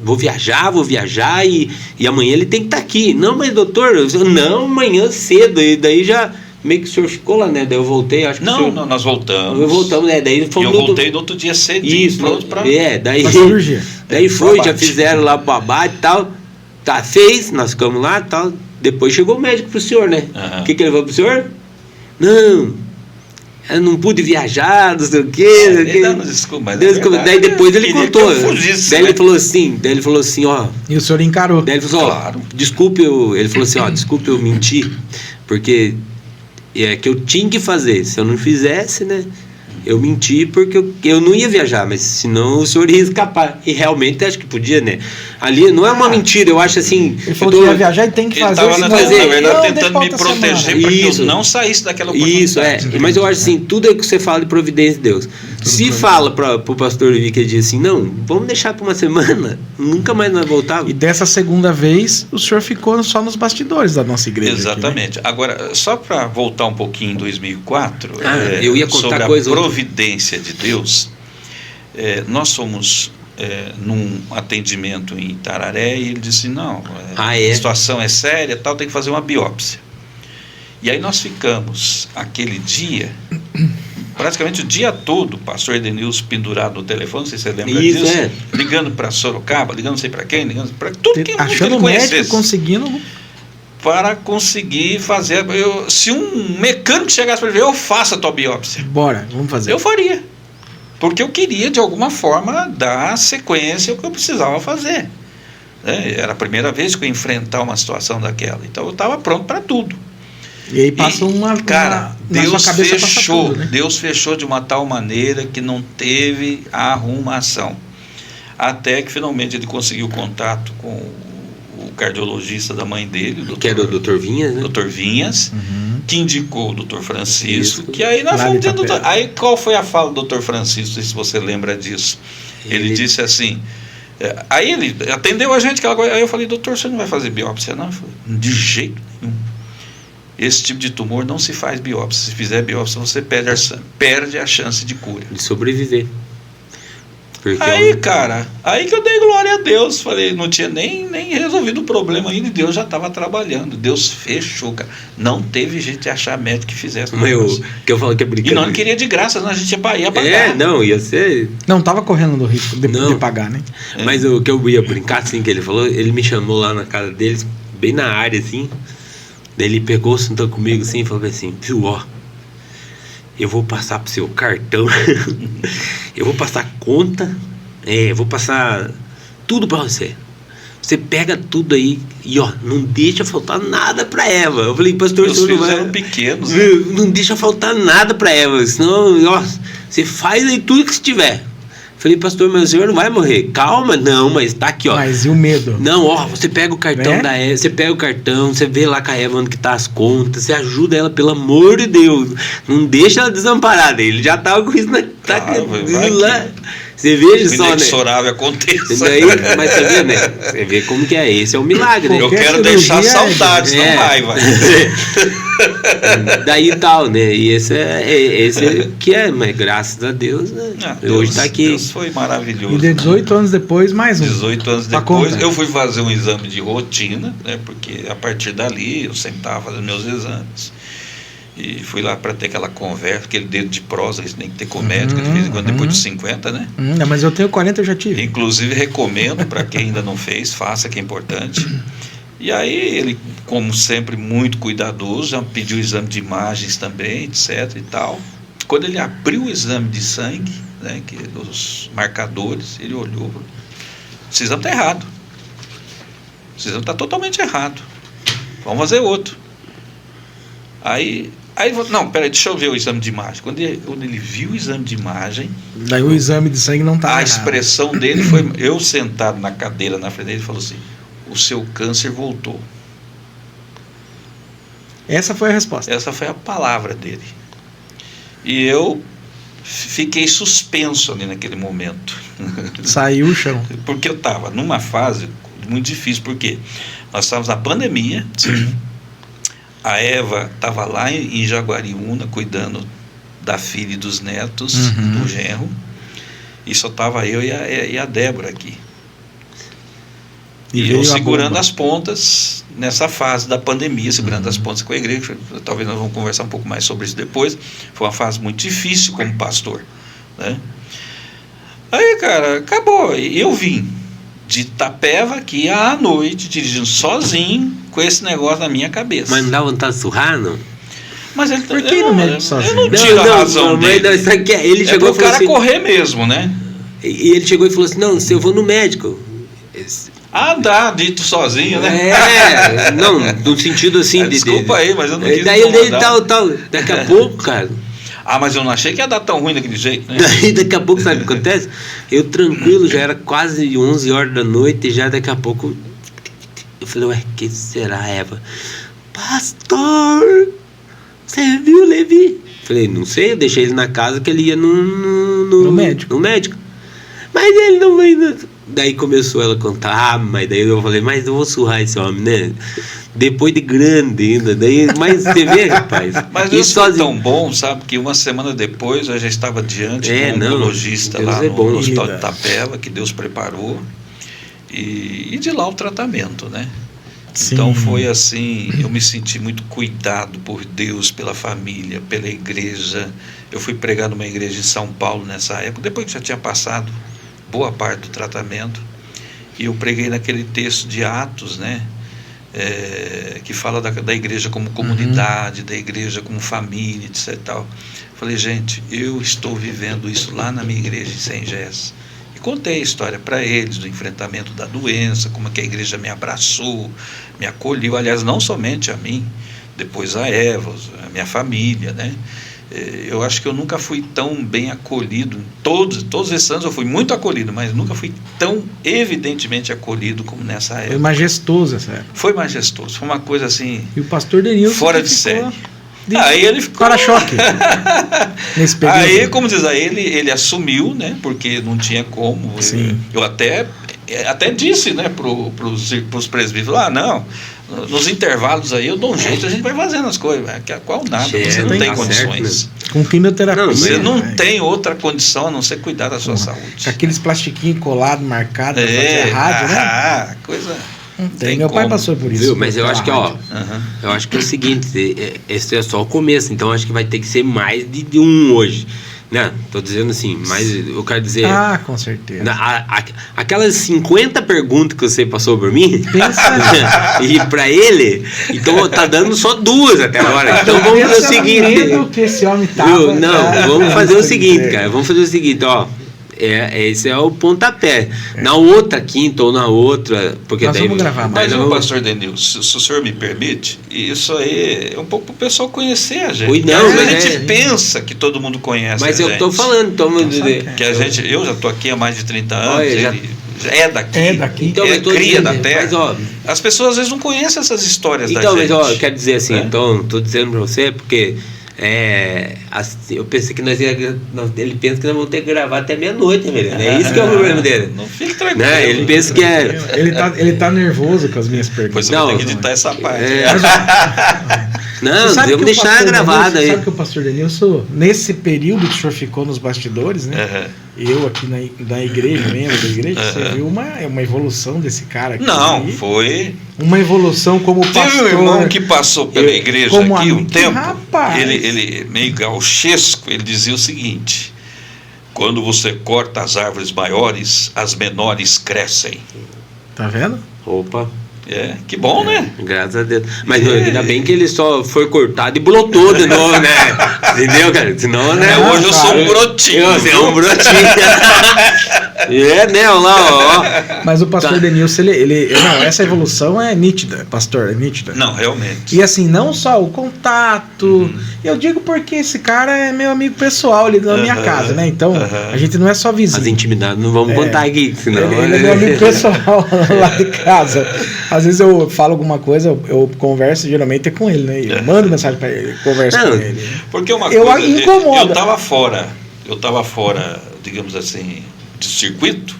vou viajar e amanhã ele tem que estar aqui. Não, mas doutor, não, amanhã cedo. E daí já... Meio que o senhor ficou lá, né? Daí eu voltei, acho que não, nós voltamos. Né? Daí fomos eu voltei no outro dia cedinho. Isso, pronto pra daí cirurgia. Daí foi, já fizeram lá pro abate e tal. Tá, fez, nós ficamos lá e tal. Depois chegou o médico pro senhor, né? O que ele falou pro senhor? Não, eu não pude viajar, não sei o quê. Desculpa, daí depois ele contou. Daí ele falou assim, ó. E o senhor encarou. Daí ele falou, claro. Desculpe eu mentir, porque que eu tinha que fazer. Se eu não fizesse, né? Eu menti porque eu não ia viajar, mas senão o senhor ia escapar. E realmente acho que podia, né? Ali não é uma mentira, eu acho assim. Ele falou que ia viajar e tem que fazer. Ele estava, na verdade, tentando me proteger para que eu não saísse daquela oportunidade. Isso, mas eu acho assim, tudo é que você fala de providência de Deus. Se fala pro pastor Levi que ele diz assim, não, vamos deixar por uma semana, nunca mais nós voltávamos. E dessa segunda vez, o senhor ficou só nos bastidores da nossa igreja. Exatamente. Aqui, né? Agora, só para voltar um pouquinho em 2004, eu ia contar sobre coisa a providência de Deus, nós fomos num atendimento em Itararé e ele disse, não, a situação é séria, tal, tem que fazer uma biópsia. E aí nós ficamos aquele dia praticamente o dia todo, o pastor Edenilson pendurado no telefone, não sei se você lembra Isso, disso, é. ligando para Sorocaba, ligando não sei para quem, ligando para tudo que Achando ele o médico, conhecesse, conseguindo. para conseguir fazer. Se um mecânico chegasse para ele, eu faço a tua biópsia, Bora, vamos fazer. eu faria, porque eu queria de alguma forma dar sequência ao que eu precisava fazer, né? Era a primeira vez que eu ia enfrentar uma situação daquela, então eu estava pronto para tudo. E aí passa Cara, na Deus sua cabeça passa fechou, tudo, né? Deus fechou de uma tal maneira que não teve arrumação. Até que finalmente ele conseguiu contato com o cardiologista da mãe dele, Que era o Dr. Vinhas, né? Dr. Vinhas, que indicou o Dr. Francisco, Isso. que aí nós Lá fomos de tendo. Itapeva. Aí qual foi a fala do Dr. Francisco, não sei se você lembra disso. Ele disse assim, aí ele atendeu a gente, aí eu falei, doutor, você não vai fazer biópsia não? Eu falei, de jeito nenhum. Esse tipo de tumor não se faz biópsia. Se fizer biópsia, você perde a chance de cura. De sobreviver. Porque Aí, cara, aí que eu dei glória a Deus. Falei, não tinha nem resolvido o problema ainda, e Deus já estava trabalhando. Deus fechou, cara. Não teve jeito de achar médico que fizesse. que eu falo que é E brincadeira. não queria de graça, senão a gente ia pagar. Ia ser. Não tava correndo no risco de pagar, né? Mas o que eu ia brincar, assim, que ele falou, ele me chamou lá na casa deles, bem na área, assim. Daí ele pegou, sentou comigo assim e falou assim, viu, ó, eu vou passar pro seu cartão, eu vou passar conta, eu vou passar tudo pra você. Você pega tudo aí e, ó, não deixa faltar nada pra Eva. Eu falei, pastor, os filhos eram pequenos. Né? Não deixa faltar nada pra Eva, senão, ó, você faz aí tudo que você tiver. Falei, pastor, mas o senhor não vai morrer. Calma, não, mas tá aqui, ó. Mas e o medo? Não, ó, você pega o cartão da Eva, você pega o cartão, você vê lá com a Eva onde que tá as contas, você ajuda ela, pelo amor de Deus. Não deixa ela desamparada. Ele já tava com isso na lá. Você veja só, né? Inexorável aconteça. Daí, mas você vê, né? Você vê como que é. Esse é o milagre, né? Eu quero deixar saudades, não raiva. Daí tal, né? E esse que é, mas graças a Deus, né? Hoje tá aqui. Deus foi maravilhoso. E de 18 anos depois, mais um. 18 anos depois, eu fui fazer um exame de rotina, né? Porque a partir dali eu sempre estava fazendo meus exames. E fui lá para ter aquela conversa, aquele dedo de prosa, isso tem que ter com o médico, de vez em quando, depois de 50, né? Mas eu tenho 40, eu já tive. Inclusive, recomendo para quem ainda não fez, faça, que é importante. E aí, ele, como sempre, muito cuidadoso, já pediu o exame de imagens também, etc. e tal. Quando ele abriu o exame de sangue, né, que os marcadores, ele olhou, esse exame está errado. Esse exame está totalmente errado. Vamos fazer outro. Aí ele falou, não, peraí, deixa eu ver o exame de imagem. Quando ele viu o exame de imagem, daí o exame de sangue não tá. A expressão dele foi, eu sentado na cadeira na frente dele, ele falou assim, o seu câncer voltou. Essa foi a resposta. Essa foi a palavra dele. E eu fiquei suspenso ali naquele momento. Saiu o chão. Porque eu estava numa fase muito difícil, porque nós estávamos na pandemia. Sim. A Eva estava lá em Jaguariúna, cuidando da filha e dos netos, do genro, e só estava eu e a Débora aqui. E eu segurando as pontas nessa fase da pandemia, segurando as pontas com a igreja. Talvez nós vamos conversar um pouco mais sobre isso depois. Foi uma fase muito difícil como pastor, né? Aí, cara, acabou. E eu vim de Itapeva aqui à noite, dirigindo sozinho, com esse negócio na minha cabeça. Mas não dá vontade de surrar, não? Mas ele, por que não médico sozinho? Eu não tiro a razão dele. Mas isso aqui, ele chegou pro cara assim, correr mesmo, né? E ele chegou e falou assim, não, se eu vou no médico. Dá, dito sozinho, né? Não, no sentido assim... Desculpa aí, mas eu não quis daí ele tal, daqui a pouco, cara... mas eu não achei que ia dar tão ruim daquele jeito, né? Daí daqui a pouco, sabe o que acontece? Eu tranquilo, já era quase 11 horas da noite, e já daqui a pouco... Eu falei, ué, que será, Eva? Pastor, você viu o Levi? Falei, não sei, eu deixei ele na casa que ele ia no médico. No médico. Mas ele não vai... Daí começou ela a contar, mas daí eu falei, mas eu vou surrar esse homem, né? Depois de grande ainda, daí, mas você vê, rapaz. Mas isso foi tão bom, sabe, que uma semana depois eu já estava diante de um oncologista lá no Hospital de Itapeva, que Deus preparou, e de lá o tratamento, né? Sim. Então foi assim, eu me senti muito cuidado por Deus, pela família, pela igreja. Eu fui pregar numa igreja em São Paulo nessa época, depois que já tinha passado boa parte do tratamento, e eu preguei naquele texto de Atos, né? Que fala da igreja como comunidade, da igreja como família, etc. Tal. Falei, gente, eu estou vivendo isso lá na minha igreja em Sengés. E contei a história para eles, do enfrentamento da doença, como é que a igreja me abraçou, me acolheu, aliás, não somente a mim, depois a Eva, a minha família, né? Eu acho que eu nunca fui tão bem acolhido. Todos esses anos eu fui muito acolhido, mas nunca fui tão evidentemente acolhido como nessa época. Foi majestoso essa época. Foi majestoso, foi uma coisa assim, E o pastor Denilson fora de série. Aí ele ficou para-choque nesse período. Aí, como diz, aí ele assumiu, né? Porque não tinha como. Sim. Eu até disse, né, pros presbíteros, não, nos intervalos aí eu dou um jeito, a gente vai fazendo as coisas. Qual nada, você não tem condições. Com quimioterapia. Você não tem outra condição a não ser cuidar da sua saúde. Com aqueles plastiquinhos colados, marcados para fazer rádio, né? Coisa... Não tem. Meu pai passou por isso. Viu? Mas eu acho que, eu acho que é o seguinte, esse é só o começo, então acho que vai ter que ser mais de um hoje. Né? Tô dizendo assim, mas eu quero dizer... com certeza. Aquelas 50 perguntas que você passou por mim, e pra ele, então tá dando só 2 até agora. Então vamos fazer o seguinte... Que esse homem tava, vamos fazer o seguinte, cara. Vamos fazer o seguinte, esse é o pontapé. Na outra quinta ou na outra, porque nós daí vamos gravar mais. Mas pastor Denilson, se o senhor me permite, isso aí é um pouco para o pessoal conhecer a gente. Não, a gente pensa que todo mundo conhece. Mas a eu gente. estou falando, que a gente, eu já estou aqui há mais de 30 anos. Olha, ele é daqui. Então, cria da terra. Mas, as pessoas às vezes não conhecem essas histórias então, da gente. Mas quero dizer assim, então, estou dizendo para você, porque assim, eu pensei que ele pensa que nós vamos ter que gravar até meia-noite, né? É isso que é o problema dele. Não fique tranquilo. Né? Ele pensa que ele tá nervoso com as minhas perguntas. Pois eu vou ter que editar essa parte. Não, devemos deixar gravado aí. Sabe que o pastor Denilson, nesse período que o senhor ficou nos bastidores, né? Eu aqui na igreja, membro da igreja, você viu uma evolução desse cara aqui. Não, foi... Uma evolução como pastor. Teve um irmão que passou pela igreja aqui um tempo, rapaz. ele meio gauchesco, ele dizia o seguinte: quando você corta as árvores maiores, as menores crescem. Tá vendo? Opa. Que bom, né? Graças a Deus. Mas ainda bem que ele só foi cortado e brotou de novo, né? Entendeu, cara? Senão, né? Hoje eu sou um brotinho. Você é um brotinho. Né? Olha lá, Mas o pastor Denilson, não, essa evolução é nítida, pastor, é nítida. Não, realmente. E assim, não só o contato, eu digo porque esse cara é meu amigo pessoal ali da minha casa, né? Então, a gente não é só vizinho. As intimidades não vamos contar aqui, senão... Ele é meu amigo pessoal lá de casa. Às vezes eu falo alguma coisa, eu converso geralmente é com ele, né? Eu mando mensagem pra ele, converso com ele. Porque uma coisa, eu tava fora, digamos assim, de circuito,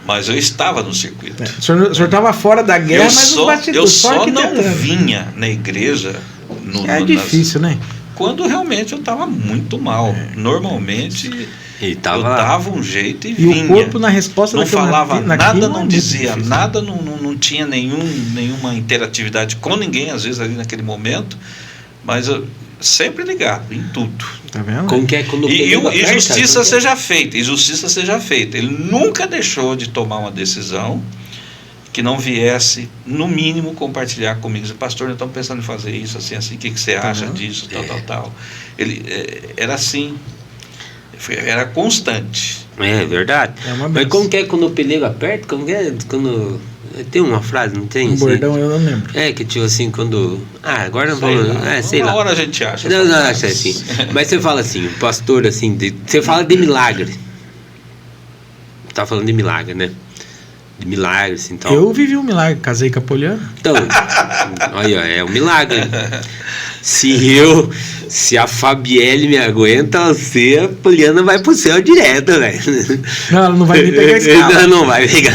mas eu estava no circuito. O senhor estava fora da guerra, mas os bastidores. Eu só não vinha na igreja. Difícil, né? Quando realmente eu estava muito mal. Normalmente eu dava um jeito e vinha. O corpo na resposta não falava nada, não dizia nada, não tinha nenhuma interatividade com ninguém, às vezes ali naquele momento, mas eu sempre ligado em tudo. Tá vendo? E justiça seja feita, Ele nunca deixou de tomar uma decisão que não viesse, no mínimo, compartilhar comigo. Dizer, pastor, nós estamos pensando em fazer isso, assim, o que você acha disso, tal. Ele era assim, era constante. É verdade. Mas como que é quando o pelego aperta? Como que é quando... Tem uma frase, não tem? Um bordão, eu não lembro. Que tipo assim, quando... agora não vamos... sei lá. Uma hora a gente acha. Não, acha assim. Mas você fala assim, o pastor, assim, você fala de milagre. Tá falando de milagre, né? De milagre, assim, então... Eu vivi um milagre, casei com a Poliana. Então, olha, é um milagre. Se a Fabielle me aguenta, a Poliana vai pro céu direto, velho. Não, ela não vai nem pegar a escala. Não vai pegar.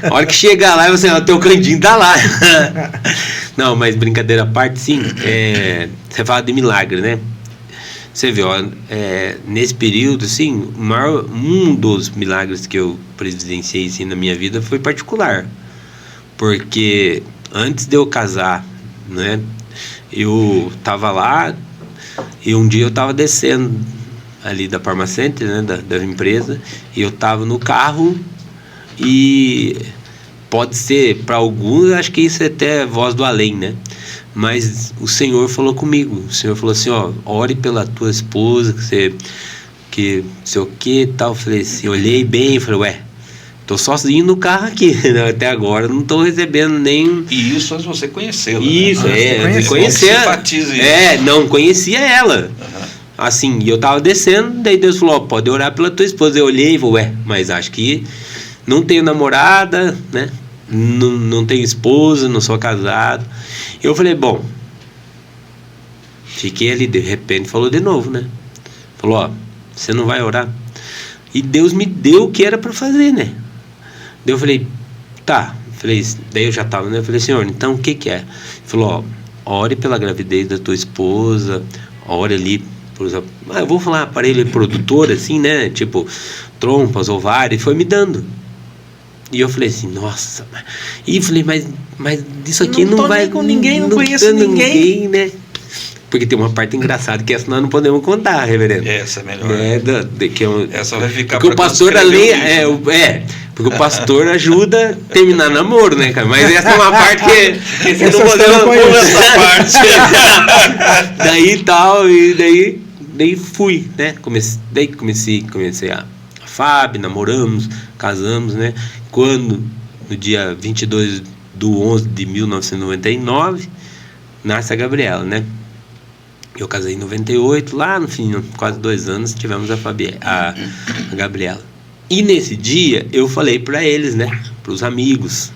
A hora que chegar lá, você o teu cantinho tá lá. Não, mas brincadeira à parte, sim. Você fala de milagre, né? Você vê, nesse período, assim, um dos milagres que eu presenciei assim, na minha vida foi particular. Porque antes de eu casar, né? Eu tava lá e um dia eu tava descendo ali da Farmacêutica, né? Da empresa, e eu tava no carro e pode ser, para alguns, acho que isso é até voz do além, né? Mas o Senhor falou comigo. O Senhor falou assim, ó, ore pela tua esposa, que sei o que tal. Eu falei assim, olhei bem, falei, ué, tô sozinho no carro aqui, né? Até agora não tô recebendo nem... E isso antes você conheceu, isso, né? conhecia. Não conhecia ela. Assim, e eu tava descendo, daí Deus falou, ó, pode orar pela tua esposa. Eu olhei e falei, ué, mas acho que não tenho namorada, né? Não tenho esposa, não sou casado. Eu falei, bom, fiquei ali, de repente falou de novo, né? Falou, ó, você não vai orar? E Deus me deu o que era para fazer, né? Daí eu falei, tá. Daí eu já tava, né? Eu falei, Senhor, então o que que é? Ele falou, ó, ore pela gravidez da tua esposa, ore ali, por exemplo, eu vou falar aparelho reprodutor, assim, né? Tipo, trompas, ovários, e foi me dando. E eu falei assim, nossa, e falei, mas isso aqui não vai... com ninguém, não conheço ninguém, né? Porque tem uma parte engraçada que essa nós não podemos contar, reverendo. Essa é melhor. Essa vai ficar porque o pastor ali porque o pastor ajuda a terminar namoro, né, cara? Mas essa é uma parte que você não podemos essa parte. Daí tal, e daí fui, né? Comecei a FAB, namoramos, casamos, né? Quando, no dia 22/11 de 1999, nasce a Gabriela, né? Eu casei em 98, lá no fim, quase 2 anos, tivemos a Gabriela. E nesse dia, eu falei para eles, né? Para os amigos.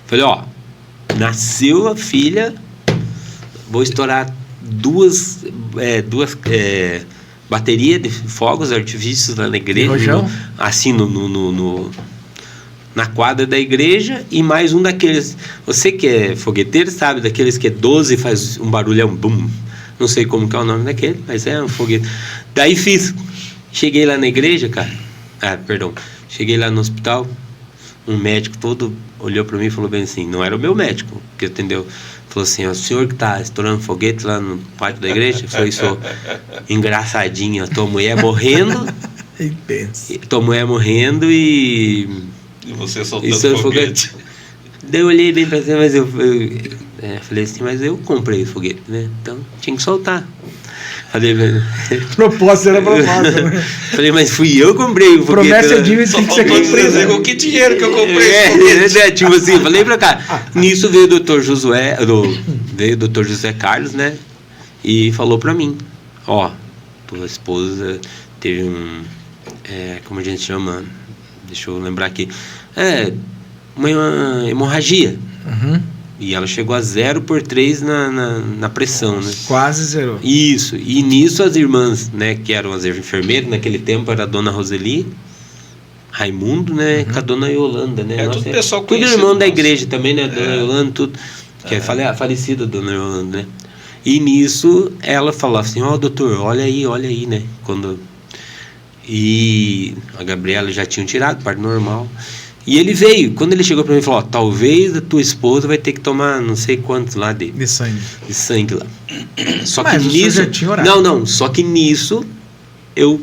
Falei, ó, nasceu a filha, vou estourar duas baterias de fogos artifícios lá na igreja. Assim, na quadra da igreja, e mais um daqueles... Você que é fogueteiro sabe, daqueles que é 12 e faz um barulhão, bum. Não sei como que é o nome daquele, mas é um foguete. Daí cheguei lá na igreja, cara. Cheguei lá no hospital, um médico todo olhou pra mim e falou bem assim, não era o meu médico, que atendeu. Falou assim, o senhor que tá estourando foguete lá no pátio da igreja? Foi isso, engraçadinho, tua mulher morrendo. Tua mulher morrendo e você soltando foguete. Daí eu olhei bem pra cima, mas eu falei assim, mas eu comprei o foguete, né? Então tinha que soltar. Falei, propósito era proposta, né? Falei, mas fui eu que comprei o foguete. Promessa é dívida, tem que ser cumprida. Com que dinheiro que eu comprei? Tipo assim, falei pra cá. Nisso veio o Dr. José Carlos, né? E falou pra mim, ó, tua esposa teve como a gente chama, deixa eu lembrar aqui, uma hemorragia. E ela chegou a 0/3 na pressão, né? Quase zerou. Isso. E nisso as irmãs, né, que eram as enfermeiras, naquele tempo era a dona Roseli, Raimundo, né, com a dona Yolanda, né? Tudo pessoal conhecido. Tudo irmão da igreja também, né? Dona Yolanda, tudo. Que é falecida, dona Yolanda, né? E nisso ela falou assim, ó, doutor, olha aí, né? E a Gabriela já tinha tirado, parte normal. E ele veio, quando ele chegou para mim e falou, ó, talvez a tua esposa vai ter que tomar não sei quantos lá de sangue lá. Só que nisso já tinha orado. Não, só que nisso eu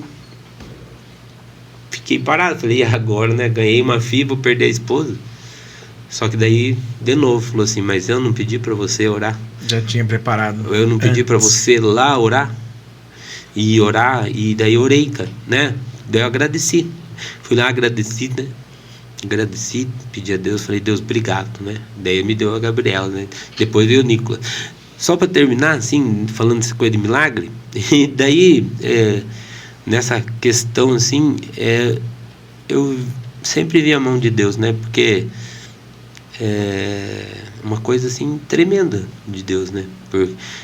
fiquei parado, falei, agora, né, ganhei uma filha, vou perder a esposa. Só que daí, de novo, falou assim, mas eu não pedi para você orar. Já tinha preparado. Eu não pedi para você lá orar. E daí eu orei, cara, né? Daí eu agradeci. Fui lá, agradeci, né? Pedi a Deus, falei, Deus, obrigado, né? Daí me deu a Gabriela, né? Depois veio o Nicolas. Só para terminar, assim, falando essa coisa de milagre, e daí, nessa questão, assim, eu sempre vi a mão de Deus, né? Porque uma coisa, assim, tremenda de Deus, né?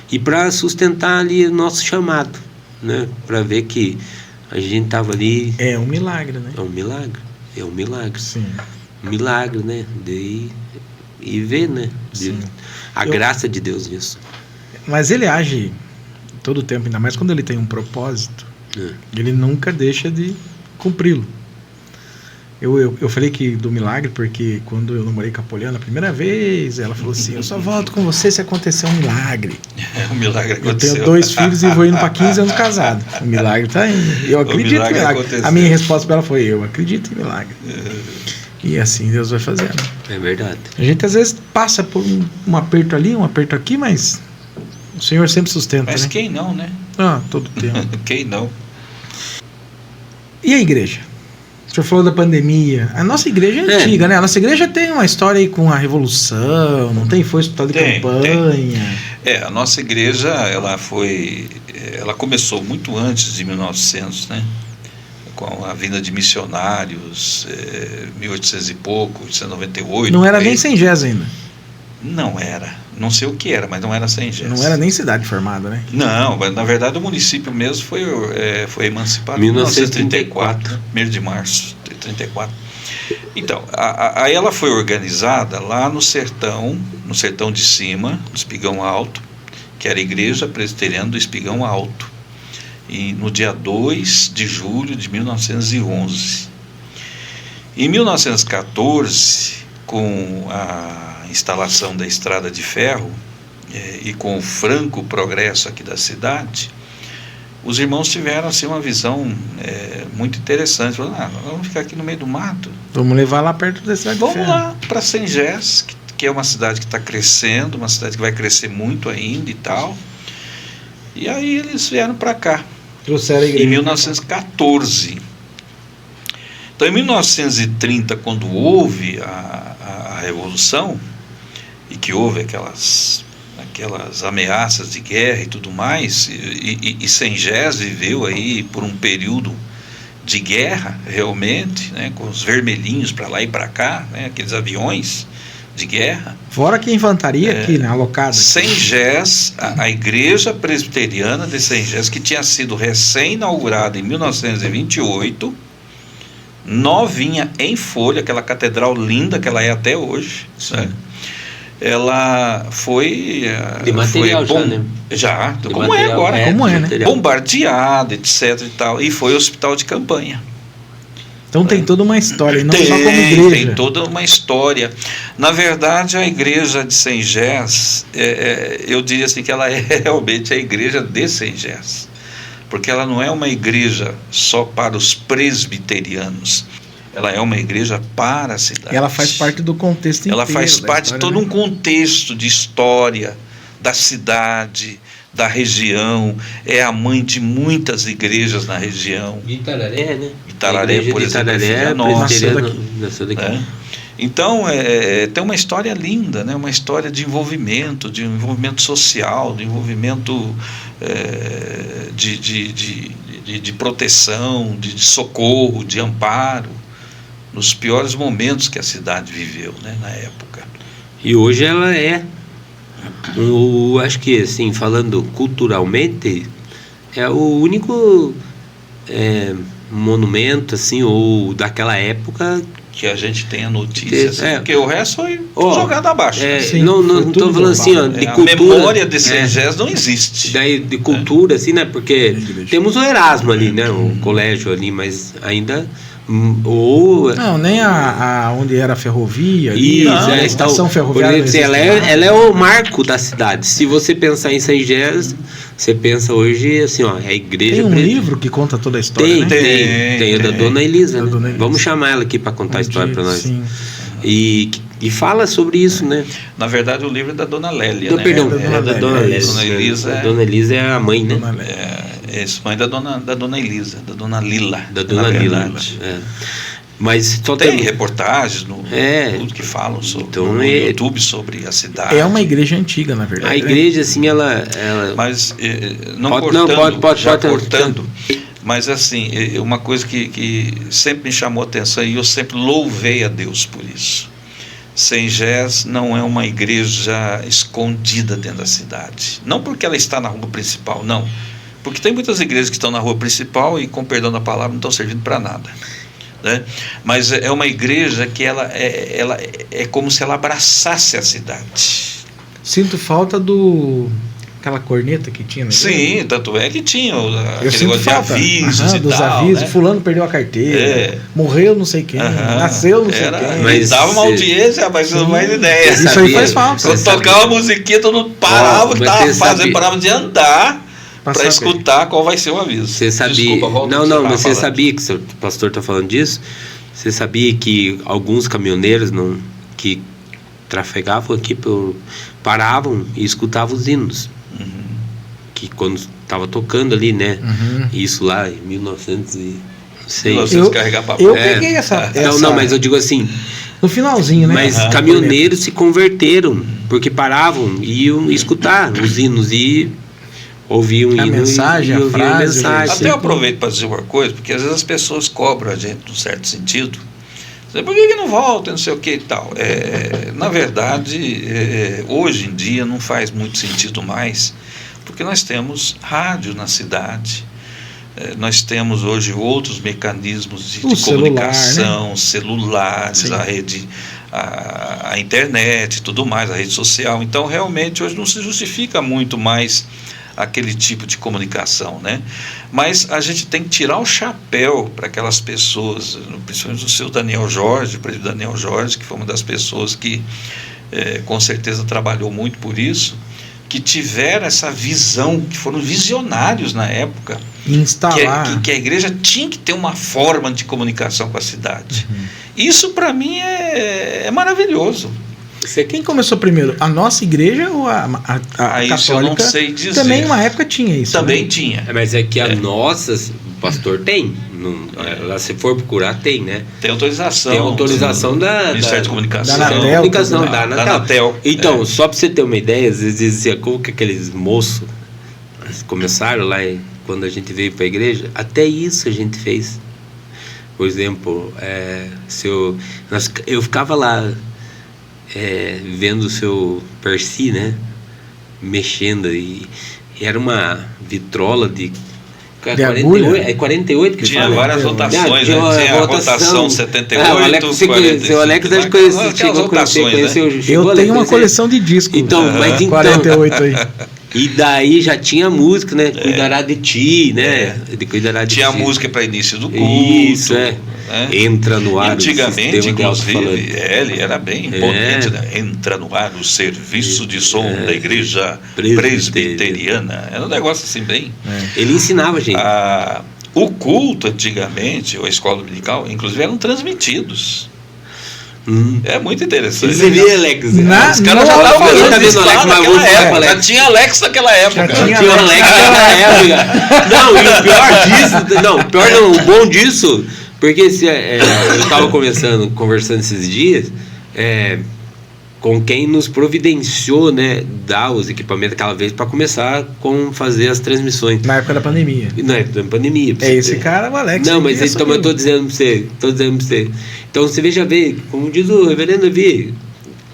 E para sustentar ali o nosso chamado, né? Para ver que a gente tava ali... É um milagre, né? É um milagre. Sim. Um milagre, né? E ver, né? Graça de Deus nisso. Mas ele age todo o tempo, ainda mais quando ele tem um propósito. Ele nunca deixa de cumpri-lo. Eu falei que do milagre porque quando eu namorei com a Poliana a primeira vez, ela falou assim: eu só volto com você se acontecer um milagre. O milagre aconteceu. Eu tenho 2 filhos e vou indo para 15 anos casado. O milagre está indo. Eu acredito em milagre. Aconteceu. A minha resposta para ela foi: eu acredito em milagre. E assim Deus vai fazendo. É verdade. A gente às vezes passa por um aperto ali, um aperto aqui, mas o Senhor sempre sustenta. Mas né? quem não, né? Todo tempo. Quem não? E a igreja? O senhor falou da pandemia. A nossa igreja é antiga, né? A nossa igreja tem uma história aí com a Revolução, não tem? Foi hospital de campanha. A nossa igreja, ela começou muito antes de 1900, né? Com a vinda de missionários, 1800 e pouco, 1898. Não era nem Sengés ainda. Não era. Não sei o que era, mas não era Sengés. Não era nem cidade formada, né? Não, na verdade o município mesmo foi emancipado em 1934, 1º de março de 34. Então, aí ela foi organizada lá no sertão de cima, no Espigão Alto, que era a Igreja Presbiteriana do Espigão Alto, e no dia 2 de julho de 1911. Em 1914, com a instalação da estrada de ferro e com o franco progresso aqui da cidade, os irmãos tiveram assim uma visão muito interessante. Falaram: vamos ficar aqui no meio do mato, vamos levar lá perto da cidade de ferro. Vamos lá para Sengés, que é uma cidade que está crescendo, uma cidade que vai crescer muito ainda e tal. E aí eles vieram para cá. Trouxeram a igreja em 1914. Então, em 1930, quando houve a Revolução, e que houve aquelas ameaças de guerra e tudo mais, e Sengés viveu aí por um período de guerra, realmente, né, com os vermelhinhos para lá e para cá, né, aqueles aviões de guerra. Fora que a infantaria aqui, né, alocada. Sengés, a igreja presbiteriana de Sengés, que tinha sido recém-inaugurada em 1928, novinha em folha, aquela catedral linda que ela é até hoje, né? Ela foi de material foi já, né? Já, de como material, é agora, como é, né? Bombardeada, etc e tal, e foi hospital de campanha. Então tem toda uma história, não só como igreja. Tem toda uma história. Na verdade, a igreja de Sengés, eu diria assim que ela é realmente a igreja de Sengés, porque ela não é uma igreja só para os presbiterianos, ela é uma igreja para a cidade. Ela faz parte do contexto inteiro. Ela faz parte de todo um contexto de história da cidade, da região, é a mãe de muitas igrejas na região. De Itararé, né? Itararé, por exemplo, Itararé, nasceu daqui. Então, tem uma história linda, né? Uma história de envolvimento social, de envolvimento de proteção, de socorro, de amparo, nos piores momentos que a cidade viveu, né, na época. E hoje ela acho que, assim, falando culturalmente, é o único monumento, assim, ou daquela época que a gente tem a notícia, assim, porque o resto foi jogado abaixo. Não estou falando assim, ó, de cultura. A memória de Sengés não existe. Daí, de cultura, assim, né? Porque temos o Erasmo ali, né? O colégio ali, mas ainda... Não, nem onde era a ferrovia. Isso, a estação ferroviária. Ela é o marco da cidade. Se você pensar em Sengés, você pensa hoje assim, ó, é a igreja. Tem um livro que conta toda a história. Tem da Dona Elisa. Da Dona Elisa. Vamos chamar ela aqui para contar a história para nós. Sim. E fala sobre isso, né? Na verdade, o livro é da Dona Lélia, né? Perdão, da Dona Lélia. Dona Elisa. A Dona Elisa é a mãe, né? Mãe da Dona Elisa, da Dona Lila. Da Dona Lila. Mas só tem reportagens tudo que falam no YouTube sobre a cidade. É uma igreja antiga, na verdade. A igreja, assim, ela... Mas cortando, mas assim, uma coisa que sempre me chamou a atenção e eu sempre louvei a Deus por isso. Sengés não é uma igreja escondida dentro da cidade. Não porque ela está na rua principal, não. Porque tem muitas igrejas que estão na rua principal e, com perdão da palavra, não estão servindo para nada, né? Mas é uma igreja que ela é como se ela abraçasse a cidade. Sinto falta do aquela corneta que tinha, né? Sim, tanto é que tinha aquele sinto negócio de falta. avisos e dos tal. avisos, né? fulano perdeu a carteira, É. morreu não sei quem, nasceu não sei quem. Mas dava uma audiência, mas você não faz ideia. Isso aí faz falta. Quando tocava a musiquinha, todo mundo parava, Mas que tava você fazendo, sabe- parava de andar Pra para saber. escutar qual vai ser o aviso. Você sabia. Desculpa, volta ao que Não, você mas você tava falando. sabia que o pastor está falando disso? Você sabia que alguns caminhoneiros que trafegavam aqui paravam e escutavam os hinos? Que quando estava tocando ali, né? Isso lá em 1900 e... Não sei. Vocês carregar pra Eu fora. peguei essa... Não, mas eu digo assim, No finalzinho, né? mas caminhoneiros se converteram, porque paravam e iam escutar os hinos e ouviam A hino mensagem, a ouviam frase, mensagem. Até eu aproveito para dizer uma coisa, porque às vezes as pessoas cobram a gente num certo sentido. Por que não volta, não sei o que e tal. Na verdade, hoje em dia não faz muito sentido mais, porque nós temos rádio na cidade, nós temos hoje outros mecanismos de comunicação, celulares, Sim. a rede, a internet e tudo mais, a rede social. Então, realmente, hoje não se justifica muito mais aquele tipo de comunicação, né? Mas a gente tem que tirar o chapéu para aquelas pessoas, principalmente o seu Daniel Jorge, o presbítero Daniel Jorge, que foi uma das pessoas que com certeza trabalhou muito por isso, que tiveram essa visão, que foram visionários na época, Instalar. que a igreja tinha que ter uma forma de comunicação com a cidade. Isso para mim é maravilhoso. Quem começou primeiro? A nossa igreja ou a católica? Isso eu não sei dizer. Também uma época tinha isso. Também né? tinha. Mas é que a nossa, o pastor tem. Lá, se for procurar, tem, né? Tem autorização. Tem autorização da Ministério de Comunicação. da Anatel, Comunicação, da Anatel. Anatel. Então, só para você ter uma ideia, às vezes dizia como que aqueles moços começaram lá quando a gente veio para a igreja, até isso a gente fez. Por exemplo, eu ficava lá vendo o seu Percy, né? Mexendo e era uma vitrola de 48, 48 que tinha fala. várias rotações, Tinha a rotação 78, o Alex, 45, seu Alex acho que chegou a conhecer, eu tenho uma coleção de discos. Então, mas então, 48 aí. E daí já tinha música, né? Cuidará de ti, né? De cuidará de tinha ti. música para início do culto. Isso, né? Entra no ar. Antigamente, inclusive, ele era bem potente, né? Entra no ar o serviço de som da igreja presbiteriana. Era um negócio assim bem. Ele ensinava a gente. O culto, antigamente, ou a escola dominical, inclusive eram transmitidos. É muito interessante. Você vê, Alex? Os caras já estavam fazendo já tinha Alex naquela época. Já tinha Alex naquela época. Não, e o pior disso, o bom disso, porque eu estava conversando esses dias com quem nos providenciou, né, dar os equipamentos aquela vez para começar a fazer as transmissões. Na época da pandemia. Na época da pandemia. Esse cara, o Alex. Não, mas então eu estou dizendo para você. Então você veja bem, como diz o reverendo Davi,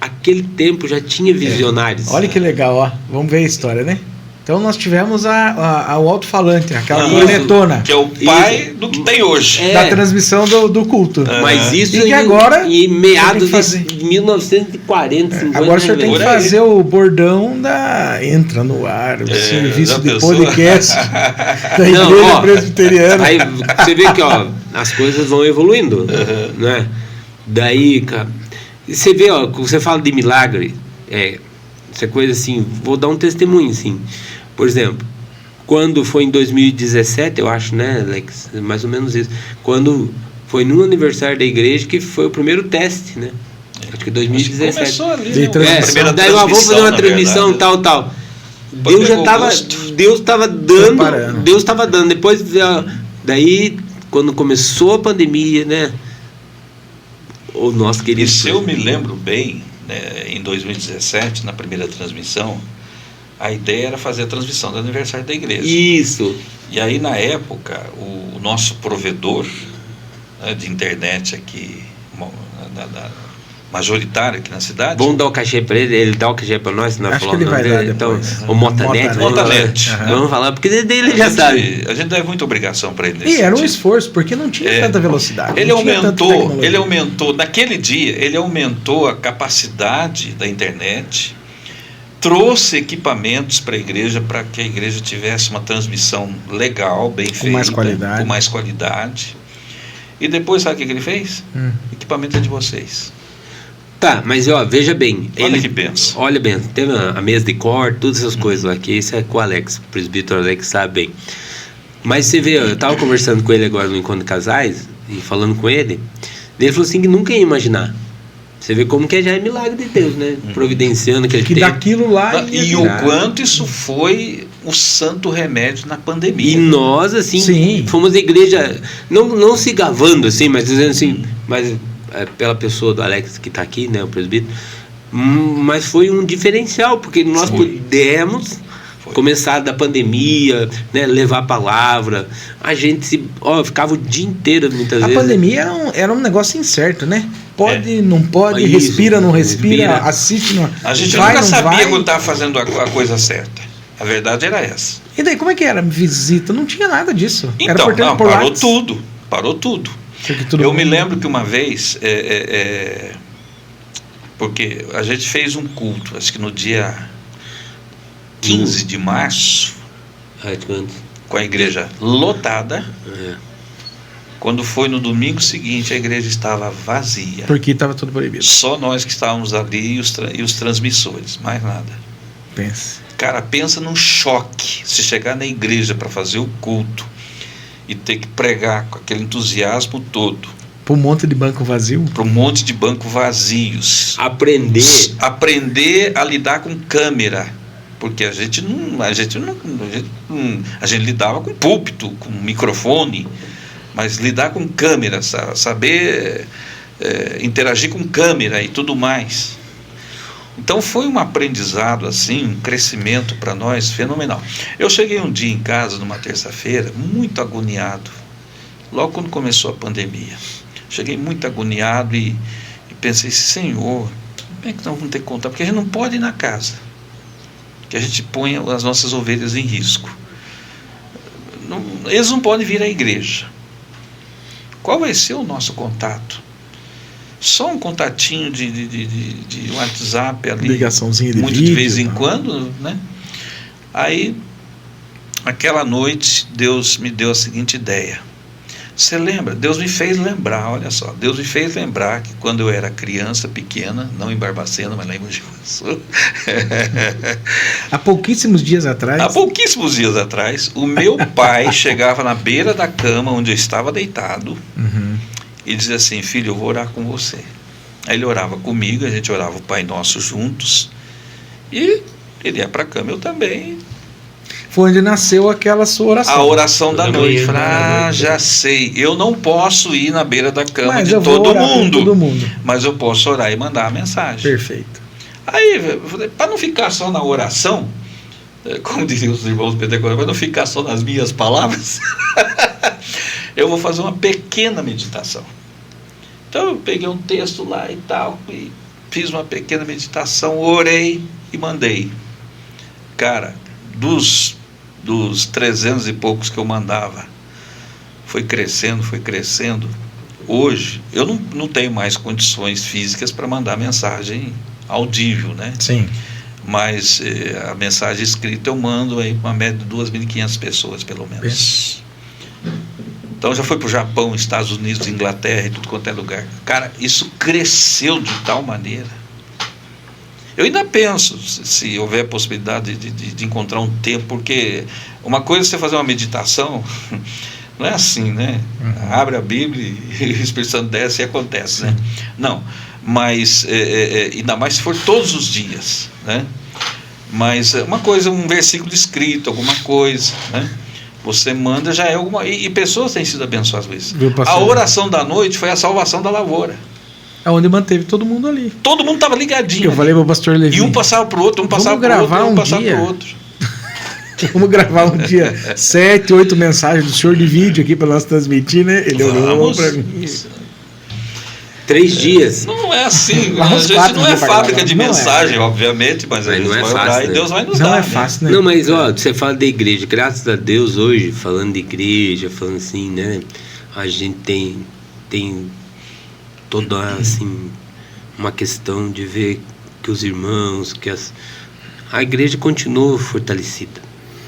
aquele tempo já tinha visionários. Olha que legal, ó. Vamos ver a história, né? Então nós tivemos o alto-falante, aquela cornetona. Que é o pai do que tem hoje. Da transmissão do culto. Mas isso e que agora, em meados de 1940, 50. Agora o senhor tem que fazer o bordão da Entra no Ar, o serviço de podcast da igreja presbiteriana. Aí você vê que as coisas vão evoluindo, né? Daí, cara, você vê, você fala de milagre, essa coisa assim, vou dar um testemunho assim. Por exemplo, quando foi em 2017, eu acho, né, Alex? Mais ou menos isso. Quando foi no aniversário da igreja que foi o primeiro teste, né? Acho que 2017. Começou ali, daí vamos fazer uma transmissão, tal. Deus estava dando. Depois, daí, quando começou a pandemia, né? O nosso querido. E se eu me lembro bem, né, em 2017, na primeira transmissão, a ideia era fazer a transmissão do aniversário da igreja. Isso. E aí, na época, o nosso provedor, né, de internet aqui, majoritário aqui na cidade. Vamos dar o cachê para ele dá o cachê para nós, não acho que ele vai dar então, depois. O Motanet. Vamos falar, porque dele já sabe. A gente deve muita obrigação para ele. E era um esforço, porque não tinha tanta velocidade. Ele aumentou, naquele dia, ele aumentou a capacidade da internet trouxe equipamentos para a igreja, para que a igreja tivesse uma transmissão legal, bem feita, com mais qualidade. E depois, sabe o que ele fez? Equipamento é de vocês. Tá, mas veja bem. Olha que benção. Olha bem, teve a mesa de corte, todas essas coisas lá, que isso é com o Alex, o presbítero Alex sabe bem. Mas você vê, eu estava conversando com ele agora no Encontro de Casais, e falando com ele, ele falou assim que nunca ia imaginar. Você vê como que já é milagre de Deus, né? Providenciando aquele tempo. Daquilo lá... E o quanto isso foi o santo remédio na pandemia. E nós, assim, Sim. fomos a igreja, não se gavando, assim, mas dizendo assim, mas pela pessoa do Alex que está aqui, né, o presbítero, mas foi um diferencial, porque nós pudemos começar da pandemia, né, levar a palavra, a gente ficava o dia inteiro muitas vezes. A pandemia era um negócio incerto, né? Pode, não pode, Isso, respira, não respira, assiste, não... A gente vai, nunca sabia vai. quando estava fazendo a coisa certa. A verdade era essa. E daí, como é que era? Visita? Não tinha nada disso. Então, era parou tudo. Eu me lembro que uma vez, porque a gente fez um culto, acho que no dia 15 de março, com a igreja lotada. Quando foi no domingo seguinte, a igreja estava vazia. Porque estava tudo proibido. Só nós que estávamos ali e os transmissores, mais nada. Cara, pensa num choque. Se chegar na igreja para fazer o culto e ter que pregar com aquele entusiasmo todo. Para um monte de banco vazio? Para um monte de banco vazios. Aprender a lidar com câmera. Porque a gente lidava com púlpito, com microfone. Mas lidar com câmera, saber interagir com câmera e tudo mais. Então foi um aprendizado, assim, um crescimento para nós fenomenal. Eu cheguei um dia em casa, numa terça-feira, muito agoniado, logo quando começou a pandemia. Cheguei muito agoniado e pensei, Senhor, como é que nós vamos ter que contar? Porque a gente não pode ir na casa, que a gente põe as nossas ovelhas em risco. Eles não podem vir à igreja. Qual vai ser o nosso contato? Só um contatinho de WhatsApp ali, ligaçãozinha de muito vídeo, de vez em quando, né? Aí, aquela noite, Deus me deu a seguinte ideia. Você lembra? Deus me fez lembrar, olha só. Deus me fez lembrar que quando eu era criança, pequena, não em Barbacena, mas lá em Mogi Guaçu. Há pouquíssimos dias atrás, o meu pai chegava na beira da cama onde eu estava deitado e dizia assim, filho, eu vou orar com você. Aí ele orava comigo, a gente orava o Pai Nosso juntos e ele ia para a cama, eu também. Foi onde nasceu aquela sua oração. A oração da noite. Já sei. Eu não posso ir na beira da cama de todo mundo. Mas eu posso orar e mandar a mensagem. Perfeito. Aí, para não ficar só na oração, como diziam os irmãos pentecostais, para não ficar só nas minhas palavras, eu vou fazer uma pequena meditação. Então eu peguei um texto lá e tal, e fiz uma pequena meditação, orei e mandei. Cara, dos 300 e poucos que eu mandava, foi crescendo. Hoje, eu não tenho mais condições físicas para mandar mensagem audível, né? Sim. Mas a mensagem escrita eu mando aí uma média de 2.500 pessoas, pelo menos. Então já foi para o Japão, Estados Unidos, Inglaterra e tudo quanto é lugar. Cara, isso cresceu de tal maneira. Eu ainda penso, se houver possibilidade de encontrar um tempo, porque uma coisa é você fazer uma meditação, não é assim, né? Abre a Bíblia e o Espírito Santo desce e acontece, né? Não, mas ainda mais se for todos os dias, né? Mas uma coisa, um versículo escrito, alguma coisa, né? Você manda, já é alguma... E pessoas têm sido abençoadas com isso. A oração da noite foi a salvação da lavoura. É onde manteve todo mundo ali. Todo mundo estava ligadinho. Eu falei para o pastor Levi. E um passava para o outro, um passava para o outro, um passava para o outro. Vamos gravar um dia 7, 8 mensagens do senhor de vídeo aqui para nós transmitir, né? Ele olhou para mim. 3 dias. Não é assim. A gente não é fábrica de mensagem, obviamente, mas a gente vai orar e Deus vai nos dar. Não é fácil, né? Não, mas você fala da igreja. Graças a Deus, hoje, falando de igreja, falando assim, né? A gente tem toda, assim, uma questão de ver que os irmãos, que a igreja continuou fortalecida,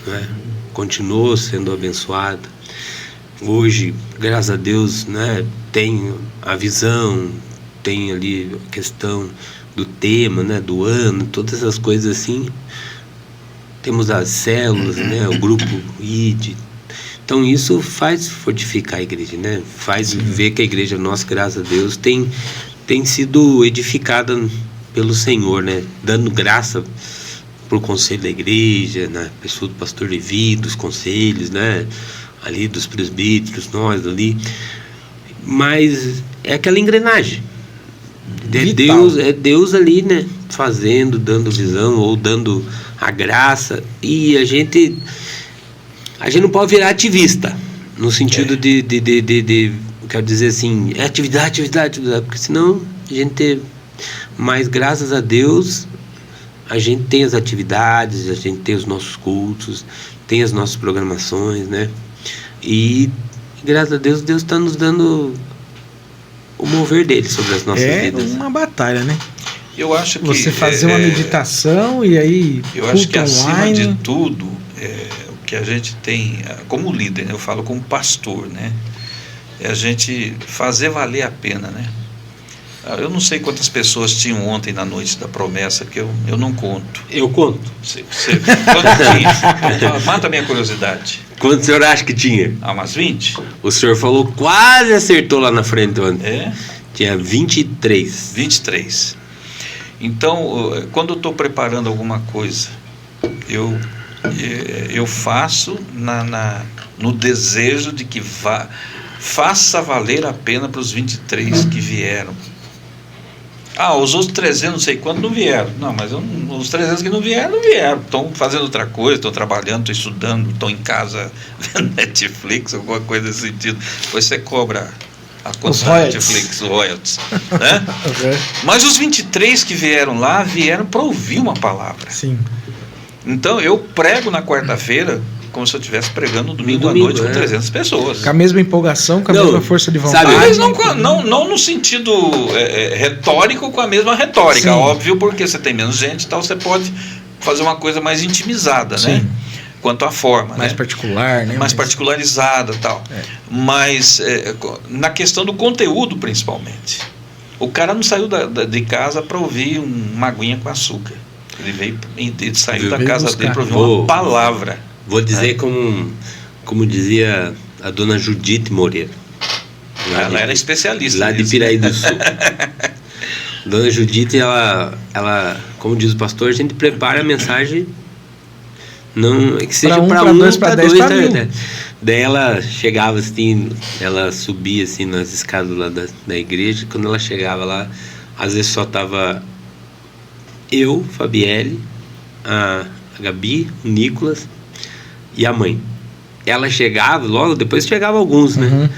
né? Continuou sendo abençoada. Hoje, graças a Deus, né, tem a visão, tem ali a questão do tema, né, do ano, todas essas coisas assim. Temos as células, né, o grupo ID. Então isso faz fortificar a igreja, né? Faz ver que a igreja nossa, graças a Deus, tem sido edificada pelo Senhor, né? Dando graça pro conselho da igreja, né? Pessoa do pastor Levi, dos conselhos, né? Ali dos presbíteros, nós ali. Mas é aquela engrenagem. É Deus ali, né? Fazendo, dando visão ou dando a graça. E a gente não pode virar ativista, no sentido de quero dizer assim, atividade, porque senão a gente, mas graças a Deus, a gente tem as atividades, a gente tem os nossos cultos, tem as nossas programações, né? E graças a Deus, Deus está nos dando o mover dele sobre as nossas vidas. É uma batalha, né? Eu acho que você fazer uma meditação e aí eu acho que acima de tudo o que a gente tem como líder, né? Eu falo como pastor, né? É a gente fazer valer a pena, né? Eu não sei quantas pessoas tinham ontem na noite da promessa, que eu não conto. Eu conto. Quanto tinha? Mata a minha curiosidade. Quanto o senhor acha que tinha? Umas 20? O senhor falou, quase acertou lá na frente ontem. É? Tinha 23. 23. Então, quando eu estou preparando alguma coisa, eu faço no desejo de que faça valer a pena para os 23 que vieram. Os outros 300 não sei quanto não vieram. Não, mas os 300 que não vieram, estão fazendo outra coisa, estão trabalhando, estão estudando, estão em casa vendo Netflix, alguma coisa nesse sentido. Depois você cobra a conta da Netflix, os royalties, né? Okay. Mas os 23 que vieram lá, vieram para ouvir uma palavra. Sim. Então eu prego na quarta-feira como se eu estivesse pregando no domingo à noite com 300 pessoas. Com a mesma empolgação, com a mesma força de vontade. Sabe, mas não no sentido retórico, com a mesma retórica. Sim. Óbvio, porque você tem menos gente, então você pode fazer uma coisa mais intimizada, sim, né? Quanto à forma. Mais particular, né? Mais particularizada e tal. Mas na questão do conteúdo, principalmente. O cara não saiu de casa para ouvir uma aguinha com açúcar. Ele saiu da casa dele para ouvir uma palavra. Vou dizer como dizia a dona Judite Moreira. Ela era especialista. Lá de Piraí do Sul. Dona Judite, ela, como diz o pastor, a gente prepara a mensagem, não que seja para um, para dois, né? Daí ela chegava assim, ela subia assim nas escadas lá da igreja. Quando ela chegava lá, às vezes só tava eu, Fabielle, a Gabi, o Nicolas e a mãe. Ela chegava, logo depois chegava alguns, né? Uhum.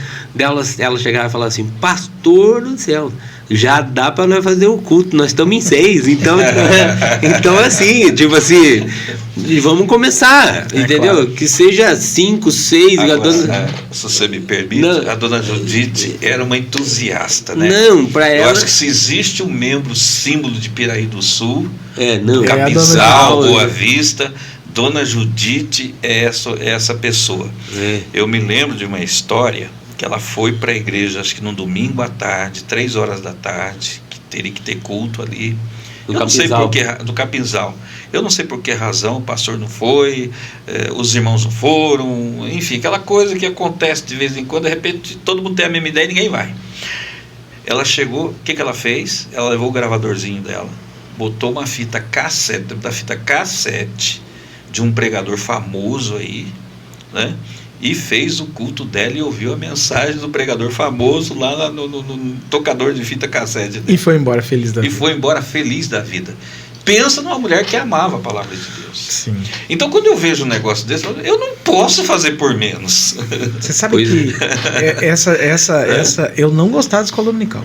Ela chegava e falava assim, pastor do céu, já dá para nós fazer um culto, nós estamos em 6, então assim, tipo assim, vamos começar, entendeu? Claro. Que seja 5, 6. Se você me permite, a dona Judite era uma entusiasta, né? Não, para ela. Eu acho que se existe um membro símbolo de Piraí do Sul, não, Capinzal, Boa Vista, Dona Judite é essa pessoa. Eu me lembro de uma história que ela foi para a igreja, acho que no domingo à tarde, 3 horas da tarde, que teria que ter culto ali. Não sei por que, do Capinzal. Eu não sei por que razão o pastor não foi, os irmãos não foram, enfim, aquela coisa que acontece de vez em quando, de repente todo mundo tem a mesma ideia e ninguém vai. Ela chegou, o que ela fez? Ela levou o gravadorzinho dela, botou uma fita cassete, de um pregador famoso aí, né? E fez o culto dela e ouviu a mensagem do pregador famoso lá no tocador de fita cassete dela. E foi embora feliz da vida. E foi embora feliz da vida. Pensa numa mulher que amava a palavra de Deus. Sim. Então, quando eu vejo um negócio desse, eu não posso fazer por menos. Você sabe que essa eu não gostava de escola dominical.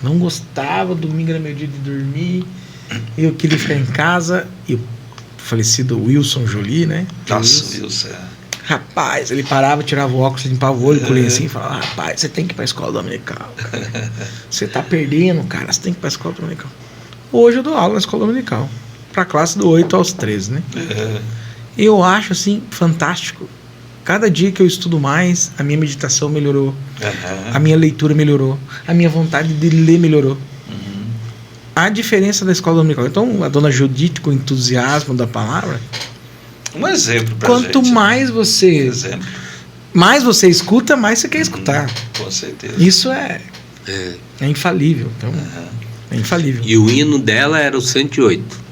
Não gostava, domingo era meu dia de dormir, eu queria ficar em casa, e o falecido Wilson Jolie, né? Nossa, Wilson. Rapaz, ele parava, tirava o óculos, limpava o olho, colhia assim e falava, rapaz, você tem que ir pra escola dominical, cara. Você tá perdendo, cara, você tem que ir pra escola dominical. Hoje eu dou aula na escola dominical. para a classe do 8 aos 13, né? Eu acho, assim, fantástico. Cada dia que eu estudo mais, a minha meditação melhorou, a minha leitura melhorou, a minha vontade de ler melhorou. A diferença da escola dominical. Então, a dona Judite, com entusiasmo da palavra... Um exemplo pra Quanto gente. mais você escuta, mais você quer escutar. Com certeza. Isso é infalível. Então, é infalível. E o hino dela era o 108.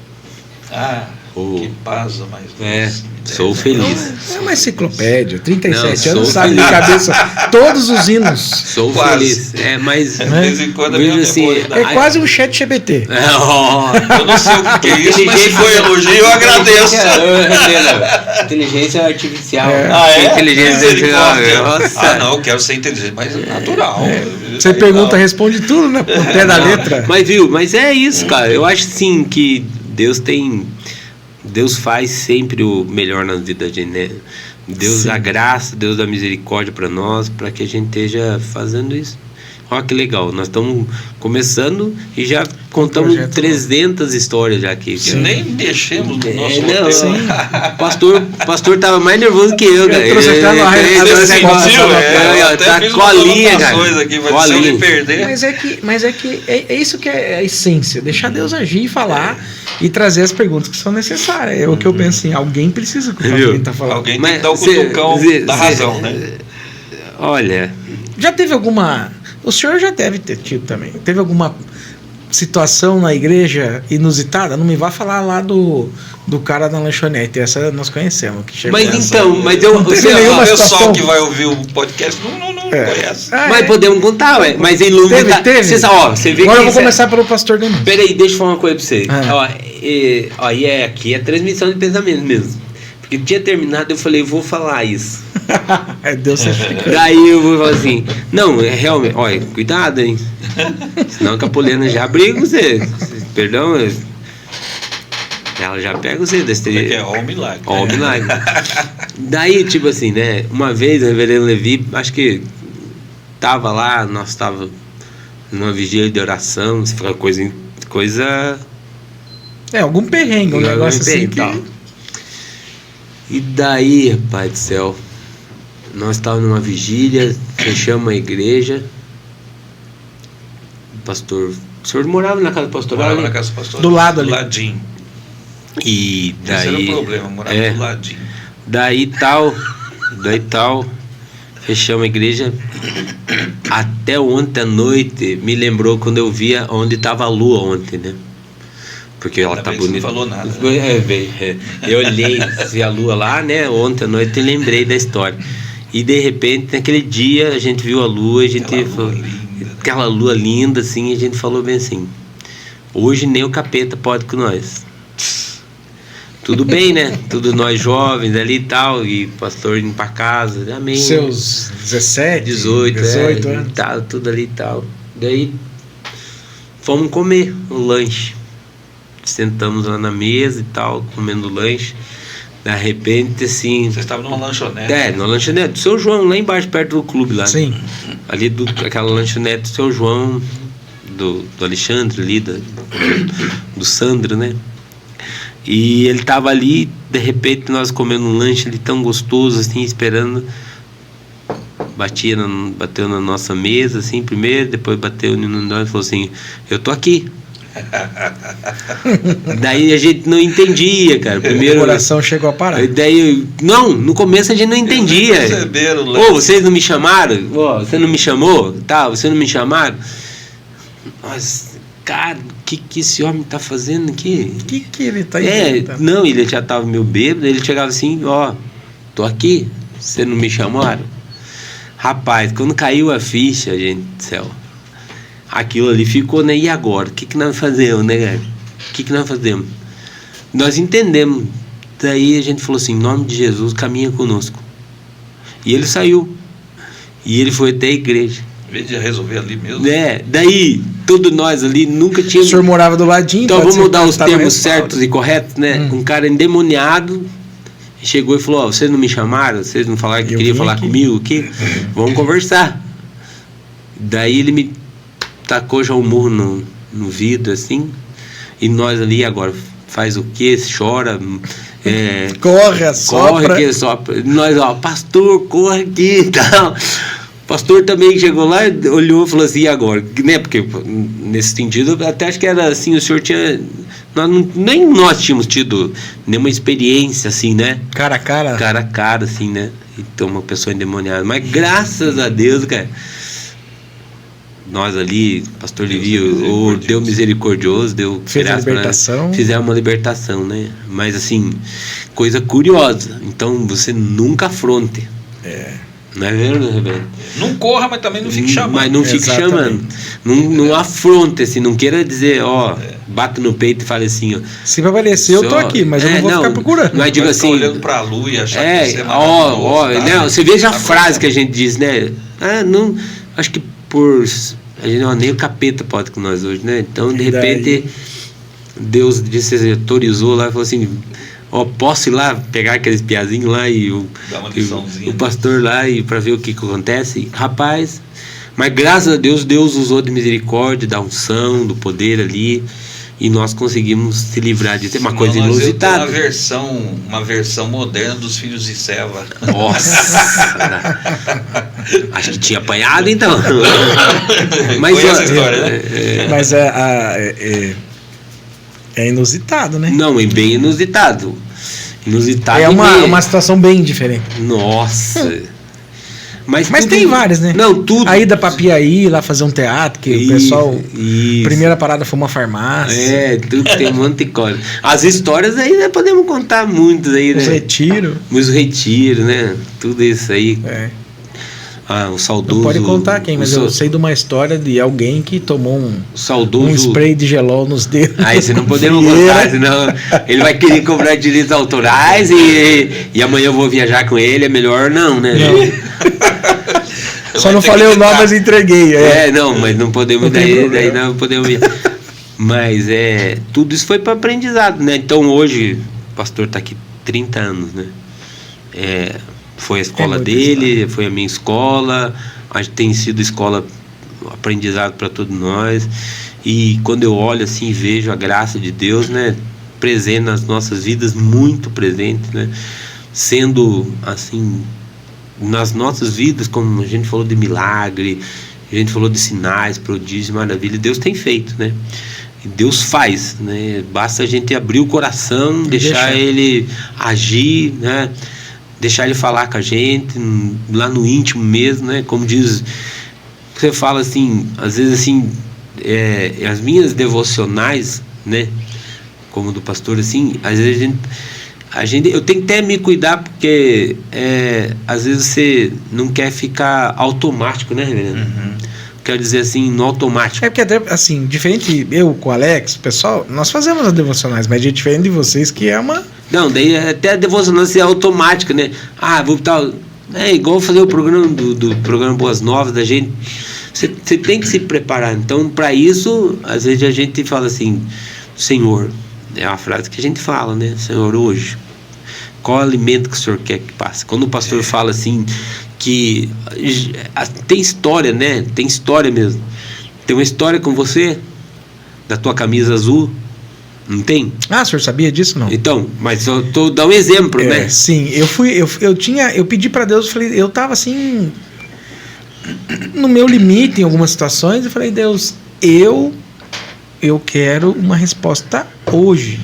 Que paz, mais Sou feliz. É uma enciclopédia, 37 Não, anos, sou sabe de feliz. cabeça todos os hinos. Sou Quase. feliz. Mas De vez em quando a minha veja assim, memória dá- É quase um chat GPT. Eu não sei o que é isso, mas se for elogio, eu agradeço. Inteligência artificial. Inteligência artificial. Nossa. não, eu quero ser inteligente, mas é natural. Você pergunta, responde tudo, né? No pé da letra. Mas é isso, cara. Eu acho sim que Deus faz sempre o melhor na vida da gente, né? Deus dá graça, Deus dá misericórdia para nós, para que a gente esteja fazendo isso. Olha que legal, nós estamos começando e já contamos 300 histórias já aqui. E nem mexemos no nosso Não, roteiro. o pastor tava mais nervoso que eu, cara. trouxe até uma Até fiz colinha, umas cara. anotações aqui, mas se eu me perder. Mas é isso que é a essência. Deixar Deus agir e falar e trazer as perguntas que são necessárias. É o que eu penso assim, alguém precisa que alguém está falando. Alguém tem que dar o cutucão da razão, né? Olha... Já teve alguma... O senhor já deve ter tido também. Teve alguma situação na igreja inusitada? Não me vá falar lá do cara da lanchonete. Essa nós conhecemos. Que chegou Mas eu... O pessoal que vai ouvir o podcast não conhece. Mas podemos contar, ué. Mas Teve. Você vê Agora que eu vou começar pelo pastor Denise. Peraí, deixa eu falar uma coisa pra você. Aqui é transmissão de pensamento mesmo. Porque tinha terminado, eu falei, vou falar isso. Deus certificado. Daí eu vou falar assim, não, realmente, olha, cuidado, hein? Senão a Capolena já briga com você. Perdão, ela já pega você desse. Ó o milagre. Ó o milagre. Daí, tipo assim, né? Uma vez o reverendo Levi, acho que tava lá, nós tava numa vigília de oração, se for coisa. Algum perrengue, um negócio assim que... E daí, rapaz do céu, nós estávamos numa vigília, fechamos a igreja. O senhor morava na casa do pastor? Morava na casa do pastor. Do lado ali. Do ladinho. E daí... Esse era o problema, morava do ladinho. Daí tal, fechamos a igreja. Até ontem à noite, me lembrou quando eu via onde estava a lua ontem, né? Porque ela tá bonita. Não falou nada. Eu olhei, vi a lua lá, né? Ontem à noite e lembrei da história. E de repente, naquele dia, a gente viu a lua, aquela lua linda, assim, e a gente falou bem assim: hoje nem o capeta pode com nós. Tudo bem, né? Tudo nós jovens ali e tal, e pastor indo pra casa, amém. Seus 17, 18 anos. Tal, tudo ali e tal. Daí fomos comer o lanche. Sentamos lá na mesa e tal, comendo lanche. De repente, assim... Você estava numa lanchonete? Numa lanchonete do Seu João, lá embaixo, perto do clube lá. Sim. Ali aquela lanchonete do Seu João, do Alexandre ali, do Sandro, né? E ele tava ali, de repente nós comendo um lanche ali tão gostoso, assim, esperando. Bateu na nossa mesa, assim, primeiro, depois bateu no nós e falou assim: eu tô aqui. Daí a gente não entendia, cara. Primeiro, o coração chegou a parar. Daí, no começo a gente não entendia. Vocês não me chamaram? Você não me chamou? Vocês não me chamaram? Mas, cara, o que esse homem tá fazendo aqui? O que ele tá inventando? Não, ele já tava meio bêbado. Ele chegava assim: tô aqui, vocês não me chamaram? Rapaz, quando caiu a ficha, gente do céu, aquilo ali ficou, né? E agora? O que nós fazemos, né, cara? O que nós fazemos? Nós entendemos. Daí a gente falou assim: em nome de Jesus, caminha conosco. E ele saiu. E ele foi até a igreja. Em vez de resolver ali mesmo. Daí, todos nós ali nunca tínhamos... O senhor morava do ladinho. Então vamos mudar os termos certos e corretos, né? Um cara endemoniado chegou e falou: vocês não me chamaram? Vocês não falaram que queriam falar comigo aqui? Vamos conversar. Daí ele me tacou já um murro no vidro, assim. E nós ali agora, faz o quê? Chora, corre, assopra. corre, que sopra. Nós, ó, pastor, corre aqui e tal. O pastor também chegou lá, olhou e falou assim, e agora? Né? Porque nesse sentido, até acho que era assim, o senhor tinha... nem nós tínhamos tido nenhuma experiência assim, né? Cara a cara. Cara a cara, assim, né? Então, uma pessoa endemoniada. Mas graças a Deus, cara, nós ali, pastor Levi, o Deus misericordioso, fez a libertação. Fizemos uma libertação, né? Mas assim, coisa curiosa. Então, você nunca afronte. Não é verdade, Rebeca? Não corra, mas também não fique chamando. Mas não fique chamando. Não afronte, assim, não queira dizer, ó, bata no peito e fale assim, ó. Se prevalecer, eu tô aqui, mas eu não vou ficar procurando. Mas digo assim, olhando pra lua e achar que você é não, você veja a frase que a gente diz, né? Não, acho que a gente nem o capeta pode com nós hoje, né? Então, de repente, Deus autorizou lá e falou assim, ó, posso ir lá pegar aqueles piazinhos lá e o pastor lá e para ver o que acontece. Rapaz, mas graças a Deus, Deus usou de misericórdia, da unção, do poder ali, e nós conseguimos se livrar disso. É uma coisa inusitada. Uma versão moderna dos filhos de Seva. Nossa! Acho que tinha apanhado então. Mas essa história, né? Mas é inusitado, né? Não, é bem inusitado. É uma situação bem diferente. Nossa! Mas tem várias, né? Não, tudo. A ida pra Piaí, lá fazer um teatro, que o pessoal... Primeira parada foi uma farmácia. Tudo tem um monte de coisa. As histórias aí, né, podemos contar muitas aí, né? Os retiros, né? Tudo isso aí. O saudoso... Não pode contar quem, mas eu sei de uma história de alguém que tomou um spray de gelol nos dedos. Aí você não podemos contar, senão ele vai querer cobrar direitos autorais e amanhã eu vou viajar com ele, é melhor não, né? Não. Só não falei o nome, mas entreguei. Mas não podemos, daí não podemos ir. Mas tudo isso foi para aprendizado, né? Então hoje o pastor está aqui 30 anos, né? Foi a escola dele, foi a minha escola, tem sido escola, aprendizado para todos nós. E quando eu olho assim, vejo a graça de Deus, né, presente nas nossas vidas, muito presente, né, sendo assim, nas nossas vidas, como a gente falou de milagre, a gente falou de sinais, prodígios, maravilha, Deus tem feito, né? E Deus faz, né? Basta a gente abrir o coração, deixar Ele agir, né? Deixar Ele falar com a gente, lá no íntimo mesmo, né? Como diz, você fala assim, às vezes assim, as minhas devocionais, né? Como do pastor, assim, às vezes eu tenho que até me cuidar, porque às vezes você não quer ficar automático, né, Reverendo? Quero dizer assim, no automático. Porque assim, diferente eu com o Alex, pessoal, nós fazemos as devocionais, mas é diferente de vocês, que é uma... Não, daí até a devocional é automática, né? Vou tal. É igual fazer o programa do programa Boas Novas da gente. Você tem que se preparar. Então, para isso, às vezes a gente fala assim, Senhor, é uma frase que a gente fala, né? Senhor, hoje, qual alimento que o Senhor quer que passe? Quando o pastor fala assim, que tem história, né? Tem história mesmo. Tem uma história com você, da tua camisa azul. Não tem? O senhor sabia disso, não? Então, mas eu tô dando um exemplo, né? Sim, eu pedi para Deus, eu tava assim, no meu limite em algumas situações, eu falei, Deus, eu quero uma resposta hoje.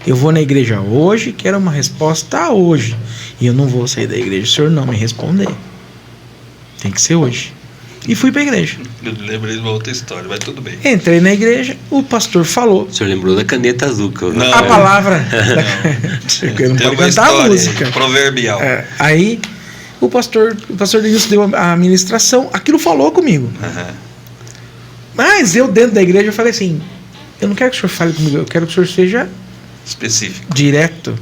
Eu vou na igreja hoje, quero uma resposta hoje. E eu não vou sair da igreja se o senhor não me responder. Tem que ser hoje. E fui para a igreja. Eu lembrei de uma outra história, mas tudo bem. Entrei na igreja, o pastor falou. O senhor lembrou da caneta azul? A palavra. Eu não pode cantar a música. Proverbial. Aí o pastor Denilson deu a ministração, aquilo falou comigo. Mas eu dentro da igreja eu falei assim, eu não quero que o senhor fale comigo, eu quero que o senhor seja específico, direto.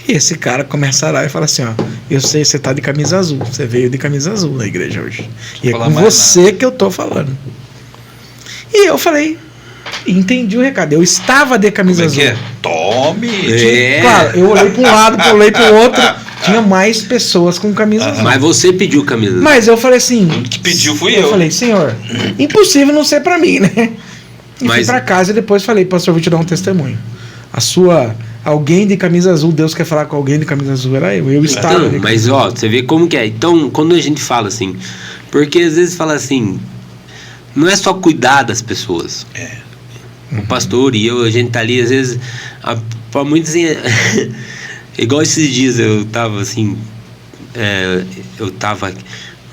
E esse cara começa a orar e fala assim, eu sei, você tá de camisa azul, você veio de camisa azul na igreja hoje, e é com você que eu tô falando. E eu falei, entendi o recado, eu estava de camisa azul. Tome! Claro, eu olhei para um lado, eu olhei para o outro, tinha mais pessoas com camisa azul. Mas você pediu camisa azul. Mas eu falei assim, o que pediu fui eu. Eu falei, Senhor, impossível não ser para mim, né? E fui para casa e depois falei, pastor, vou te dar um testemunho. alguém de camisa azul, Deus quer falar com alguém de camisa azul, era eu estava. Então, mas você vê como que é. Então, quando a gente fala assim, porque às vezes fala assim, não é só cuidar das pessoas. O pastor e eu, a gente tá ali, às vezes, para muitos assim, igual esses dias eu tava assim,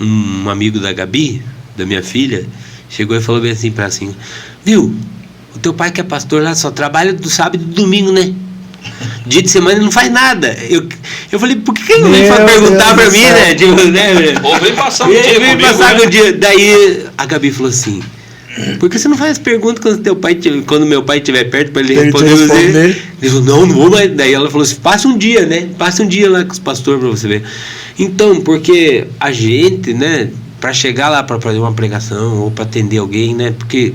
um amigo da Gabi, da minha filha, chegou e falou bem assim pra assim, viu, o teu pai que é pastor lá só trabalha do sábado e do domingo, né? Dia de semana ele não faz nada. Eu falei, por que ele não vem perguntar pra mim, né? Tipo, né? Ou vem passar o dia comigo, passar o dia. Daí a Gabi falou assim, por que você não faz pergunta quando meu pai estiver perto pra ele responder você? Ele falou, não vou mais. Daí ela falou assim, passe um dia, né? Passe um dia lá com os pastores pra você ver. Então, porque a gente, né, pra chegar lá pra fazer uma pregação ou pra atender alguém, né? Porque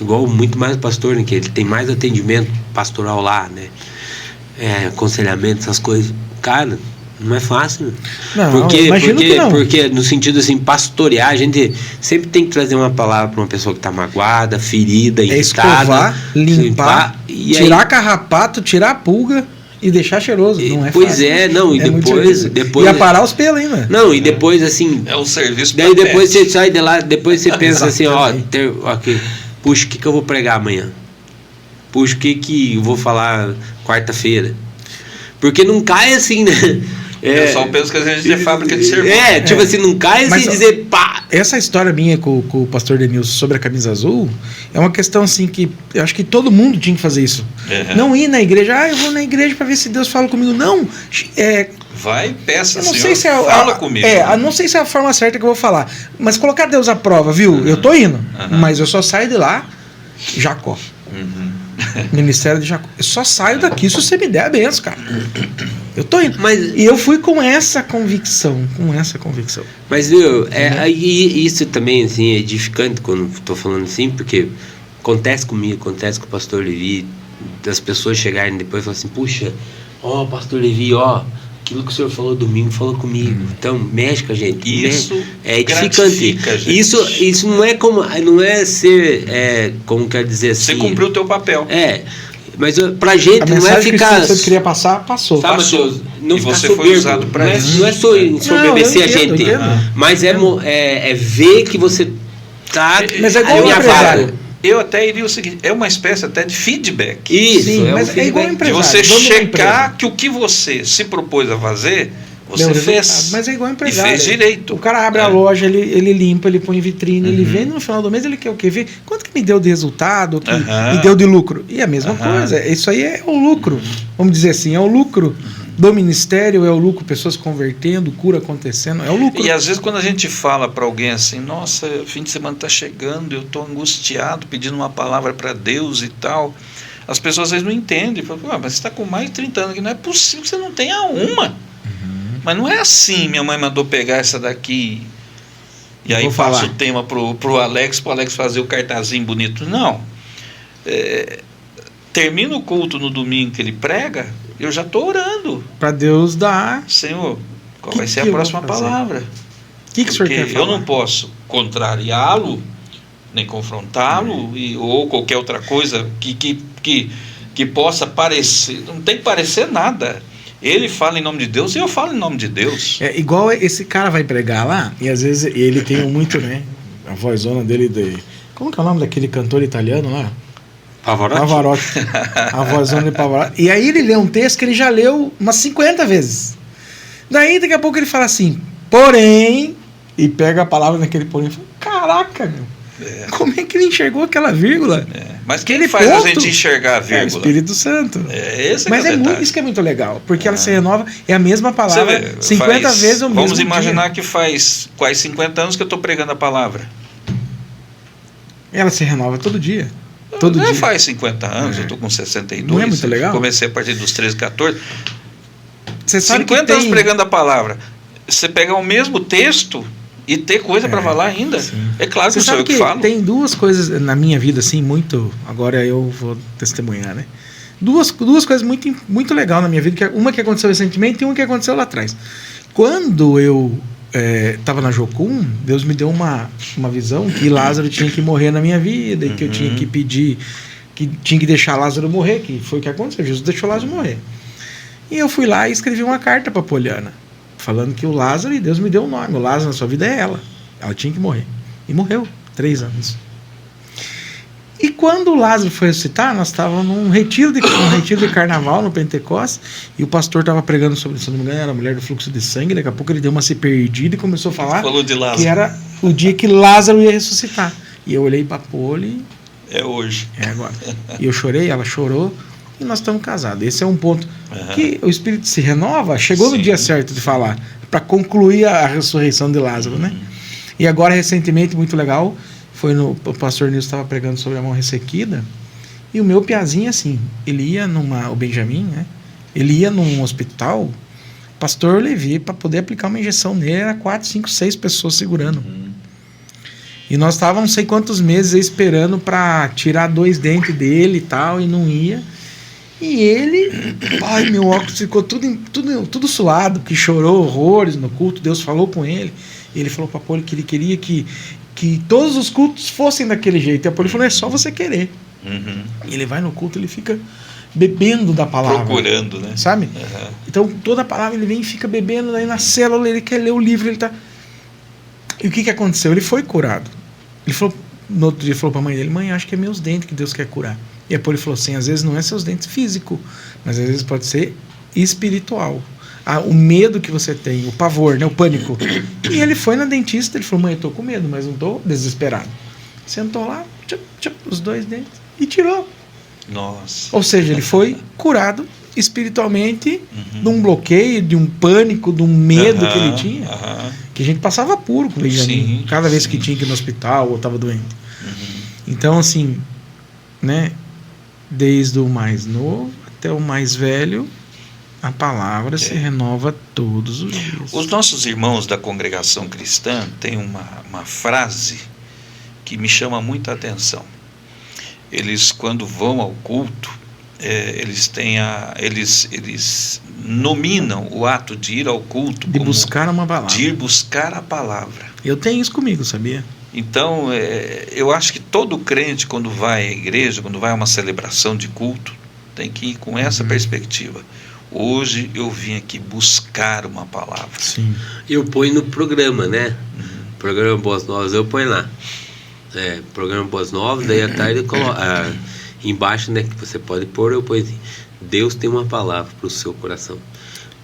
igual muito mais o pastor, né, que ele tem mais atendimento pastoral lá, né? Aconselhamento, essas coisas. Cara, não é fácil. Não, imagino que não. Porque no sentido assim, pastorear, a gente sempre tem que trazer uma palavra para uma pessoa que está magoada, ferida, irritada. Escovar, limpar, tirar carrapato, tirar a pulga e deixar cheiroso. Não é pois fácil. E depois ia parar os pelos ainda. Não, e depois assim. É um serviço. Daí depois você sai de lá, depois você pensa assim, aqui, puxa, o que eu vou pregar amanhã? Puxa, o que eu vou falar quarta-feira? Porque não cai assim, né? Eu só penso que a gente é fábrica de sermão. Tipo assim, não cai assim dizer pá. Essa história minha com o pastor Denilson sobre a camisa azul é uma questão assim que eu acho que todo mundo tinha que fazer isso. Não ir na igreja, eu vou na igreja para ver se Deus fala comigo. Não, vai e peça, eu não Senhor, sei se fala comigo. Não sei se é a forma certa que eu vou falar, mas colocar Deus à prova, viu? Eu tô indo, mas eu só saio de lá, Jacó. Ministério de Jacó. Eu só saio daqui se você me der a benção, cara. Eu tô indo. E eu fui com essa convicção. Mas, viu, isso também, assim, é edificante quando tô falando assim, porque acontece comigo, acontece com o pastor Levi, das pessoas chegarem depois e falarem assim, puxa, pastor Levi, aquilo que o senhor falou domingo, falou comigo. Então, mexe com a gente. Isso é edificante. Isso não é como. Não é ser. Como quer dizer assim. Você cumpriu o teu papel. Mas pra gente não é ficar. Que você queria passar, passou. Sabe, Mateus? Não e ficar você soberbo. foi usado para isso. Não é ensoberbecer a gente. Mas é ver que você tá. Mas é igual empresário. Eu até iria o seguinte, é uma espécie até de feedback. Isso, sim, mas é igual empresário. De você checar que o que você se propôs a fazer, você fez. Mas é igual empresário. E fez direito. O cara abre a loja, ele limpa, ele põe vitrine, ele vende, no final do mês ele quer o quê? Ver quanto que me deu de resultado, que me deu de lucro. E a mesma coisa, isso aí é o lucro. Vamos dizer assim, é o lucro do ministério, é o lucro, pessoas convertendo, cura acontecendo, é o lucro. E às vezes quando a gente fala para alguém assim, nossa, fim de semana está chegando, eu estou angustiado, pedindo uma palavra para Deus e tal, as pessoas às vezes não entendem, falam, mas você está com mais de 30 anos, que não é possível que você não tenha uma. Mas não é assim, minha mãe mandou pegar essa daqui e aí passa o tema pro Alex fazer o cartazinho bonito. Não. Termina o culto no domingo que ele prega, eu já estou orando. Para Deus dar. Senhor, qual vai ser a próxima palavra? O que o senhor quer falar? Eu não posso contrariá-lo, nem confrontá-lo, ou qualquer outra coisa que possa parecer. Não tem que parecer nada. Ele fala em nome de Deus e eu falo em nome de Deus. É igual esse cara vai pregar lá, e às vezes ele tem muito, né? A vozona dele como que é o nome daquele cantor italiano lá? Pavarotti. A vozona de Pavarotti. E aí ele lê um texto que ele já leu umas 50 vezes. Daí daqui a pouco ele fala assim, porém, e pega a palavra naquele porém e fala, caraca, meu. Como é que ele enxergou aquela vírgula? Mas quem faz a gente enxergar a vírgula? É o Espírito Santo. Mas isso que é muito legal, porque ela se renova, é a mesma palavra, 50 vezes o mesmo. Vamos imaginar que faz quase 50 anos que eu estou pregando a palavra. Ela se renova todo dia. Não faz 50 anos, eu estou com 62. Não é muito legal? Comecei a partir dos 13, 14. Você sabe 50 anos pregando a palavra. Você pegar o mesmo texto e ter coisa para falar ainda. Sim. É claro que sou eu que falo. Tem duas coisas na minha vida, assim, muito. Agora eu vou testemunhar, né? Duas coisas muito, muito legais na minha vida. Uma que aconteceu recentemente e uma que aconteceu lá atrás. Quando eu estava na Jocum, Deus me deu uma visão que Lázaro tinha que morrer na minha vida e que eu tinha que pedir que tinha que deixar Lázaro morrer, que foi o que aconteceu. Jesus deixou Lázaro morrer. E eu fui lá e escrevi uma carta para Poliana, falando que o Lázaro, e Deus me deu um nome, o Lázaro na sua vida é ela. Ela tinha que morrer. E morreu, 3 anos. E quando o Lázaro foi ressuscitar, nós estávamos num retiro de carnaval no Pentecostes, e o pastor estava pregando sobre, se não me engano, era a mulher do fluxo de sangue. Daqui a pouco ele deu uma se perdida e começou a falar que era o dia que Lázaro ia ressuscitar. E eu olhei para a Poli. É hoje. É agora. E eu chorei, ela chorou, e nós estamos casados. Esse é um ponto que o Espírito se renova, chegou no dia certo de falar, para concluir a ressurreição de Lázaro, né? E agora, recentemente, muito legal, o pastor Nilson estava pregando sobre a mão ressequida, e o meu piazinho, assim, ele ia o Benjamin, né? Ele ia num hospital, o pastor Levi, para poder aplicar uma injeção nele, era 4, 5, 6 pessoas segurando. E nós estávamos não sei quantos meses esperando para tirar 2 dentes dele e tal, e não ia. E ele, meu óculos ficou tudo suado, que chorou horrores no culto. Deus falou com ele. E ele falou para Poli que ele queria que todos os cultos fossem daquele jeito. E a Poli falou, é só você querer. E ele vai no culto, ele fica bebendo da palavra. Procurando, né? Sabe? Então, toda a palavra ele vem e fica bebendo. Daí na célula ele quer ler o livro. E o que aconteceu? Ele foi curado. Ele falou, no outro dia, falou para a mãe dele, mãe, acho que é meus dentes que Deus quer curar. E a Poli falou assim, às vezes não é seus dentes físicos, mas às vezes pode ser espiritual. O medo que você tem, o pavor, né, o pânico. E ele foi na dentista, ele falou, mãe, eu tô com medo, mas não tô desesperado. Sentou lá, os 2 dentes e tirou. Nossa. Ou seja, ele foi curado espiritualmente de um bloqueio, de um pânico, de um medo que ele tinha, que a gente passava puro com o Benjamin, cada vez que tinha que ir no hospital ou estava doente. Então, assim, né, desde o mais novo até o mais velho, a palavra se renova todos os dias. Os nossos irmãos da congregação cristã têm uma frase que me chama muita atenção. Eles, quando vão ao culto, eles nominam o ato de ir ao culto de buscar uma palavra. De ir buscar a palavra. Eu tenho isso comigo, sabia? Então, eu acho que todo crente, quando vai à igreja, quando vai a uma celebração de culto, tem que ir com essa perspectiva. Hoje eu vim aqui buscar uma palavra. Sim. Eu ponho no programa, né? Programa Boas Novas, eu ponho lá. Programa Boas Novas, daí à tarde eu coloco. Embaixo, né, que você pode pôr, eu ponho assim, Deus tem uma palavra para o seu coração.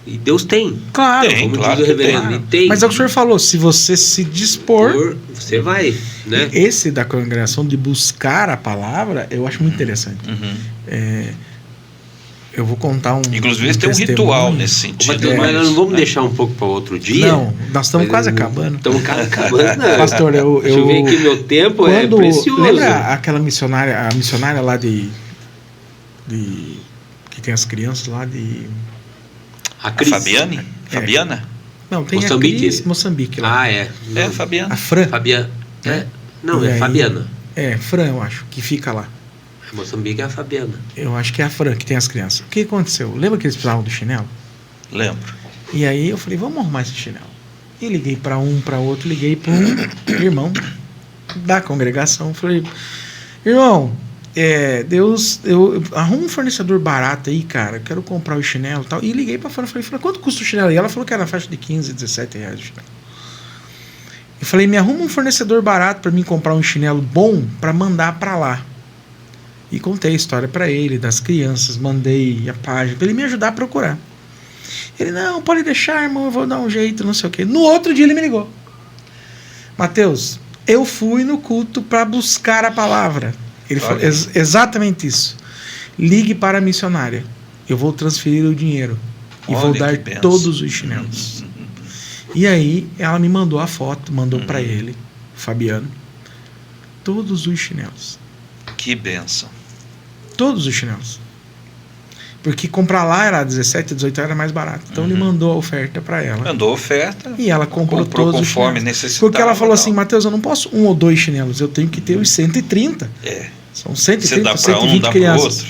E Deus tem. Claro, como claro diz o reverendo. tem. E tem. Mas é o que o senhor falou, se você se dispor, você vai, né? Esse da congregação de buscar a palavra, eu acho muito interessante. Eu vou contar inclusive tem um ritual nesse sentido. Mas nós não vamos deixar um pouco para outro dia? Não, nós estamos quase acabando. Estamos quase acabando. Pastor, deixa eu ver aqui, meu tempo é precioso. Lembra aquela missionária, a missionária lá de que tem as crianças lá de... A Fabiane? Fabiana? Não, tem Moçambique. a Cris Moçambique lá. É a Fabiana. A Fran. Fabiana. Não, é Fabiana. Fran, eu acho, que fica lá. Moçambique é a Fabiana. Eu acho que é a Fran que tem as crianças. O que aconteceu? Lembra que eles precisavam do chinelo? Lembro. E aí eu falei, vamos arrumar esse chinelo. E liguei para um, para outro, liguei para um irmão da congregação. Falei, irmão, Deus, eu arrumo um fornecedor barato aí, cara. Eu quero comprar o chinelo e tal. E liguei para fora, falei, quanto custa o chinelo? E ela falou que era na faixa de 15, 17 reais o chinelo. Eu falei, me arruma um fornecedor barato para mim comprar um chinelo bom para mandar para lá. E contei a história para ele, das crianças, mandei a página para ele me ajudar a procurar. Ele, não, pode deixar, irmão, eu vou dar um jeito, não sei o quê. No outro dia ele me ligou. Mateus, eu fui no culto para buscar a palavra. Ele falou exatamente isso. Ligue para a missionária. Eu vou transferir o dinheiro. E vou dar todos os chinelos. E aí ela me mandou a foto, mandou para ele, Fabiano, todos os chinelos. Que bênção. Todos os chinelos. Porque comprar lá era 17, 18 era mais barato. Então ele mandou a oferta para ela. Mandou a oferta. E ela comprou todos os chinelos. Necessidade. Porque ela falou assim, Mateus, eu não posso 1 ou 2 chinelos, eu tenho que ter os 130. São 130, 120 crianças.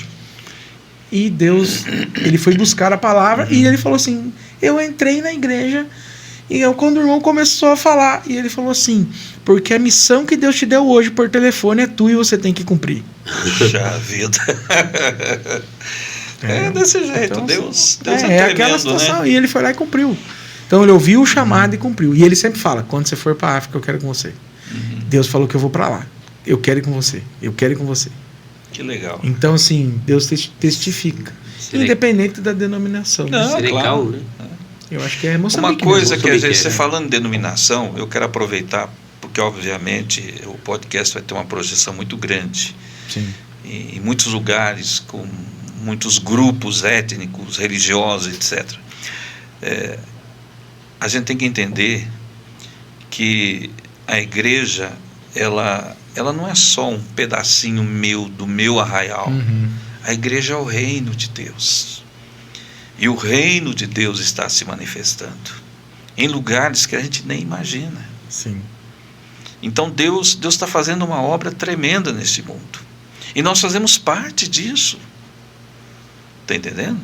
E Deus, ele foi buscar a palavra e ele falou assim, eu entrei na igreja E quando o irmão começou a falar, e ele falou assim, porque a missão que Deus te deu hoje por telefone é tua e você tem que cumprir. Puxa vida. É desse jeito, então, Deus é tremendo, aquela situação, né? e ele foi lá e cumpriu. Então ele ouviu o chamado e cumpriu. E ele sempre fala, quando você for para a África, eu quero ir com você. Deus falou que eu vou para lá. Eu quero ir com você. Eu quero ir com você. Que legal. Então, assim, Deus testifica. Independente da denominação. Não, Isso é legal, claro. né? Eu acho que é Moçambique. Uma coisa mesmo. que a gente, você né? falando em denominação, eu quero aproveitar, porque obviamente o podcast vai ter uma projeção muito grande. Sim. Em muitos lugares, com muitos grupos étnicos, religiosos, etc. A gente tem que entender que a igreja, ela não é só um pedacinho do meu arraial. A igreja é o reino de Deus. E o reino de Deus está se manifestando em lugares que a gente nem imagina. Sim. Então Deus está fazendo uma obra tremenda nesse mundo. E nós fazemos parte disso. Está entendendo?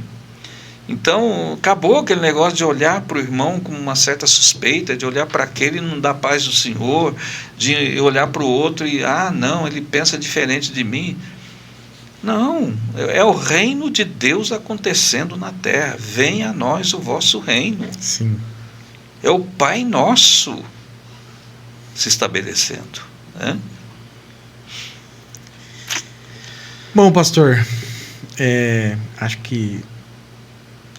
Então, acabou aquele negócio de olhar para o irmão com uma certa suspeita, de olhar para aquele e não dar paz do Senhor, de olhar para o outro e, não, ele pensa diferente de mim. Não, é o reino de Deus acontecendo na terra. Venha a nós o vosso reino. Sim. É o Pai Nosso se estabelecendo, né? Bom, pastor, acho que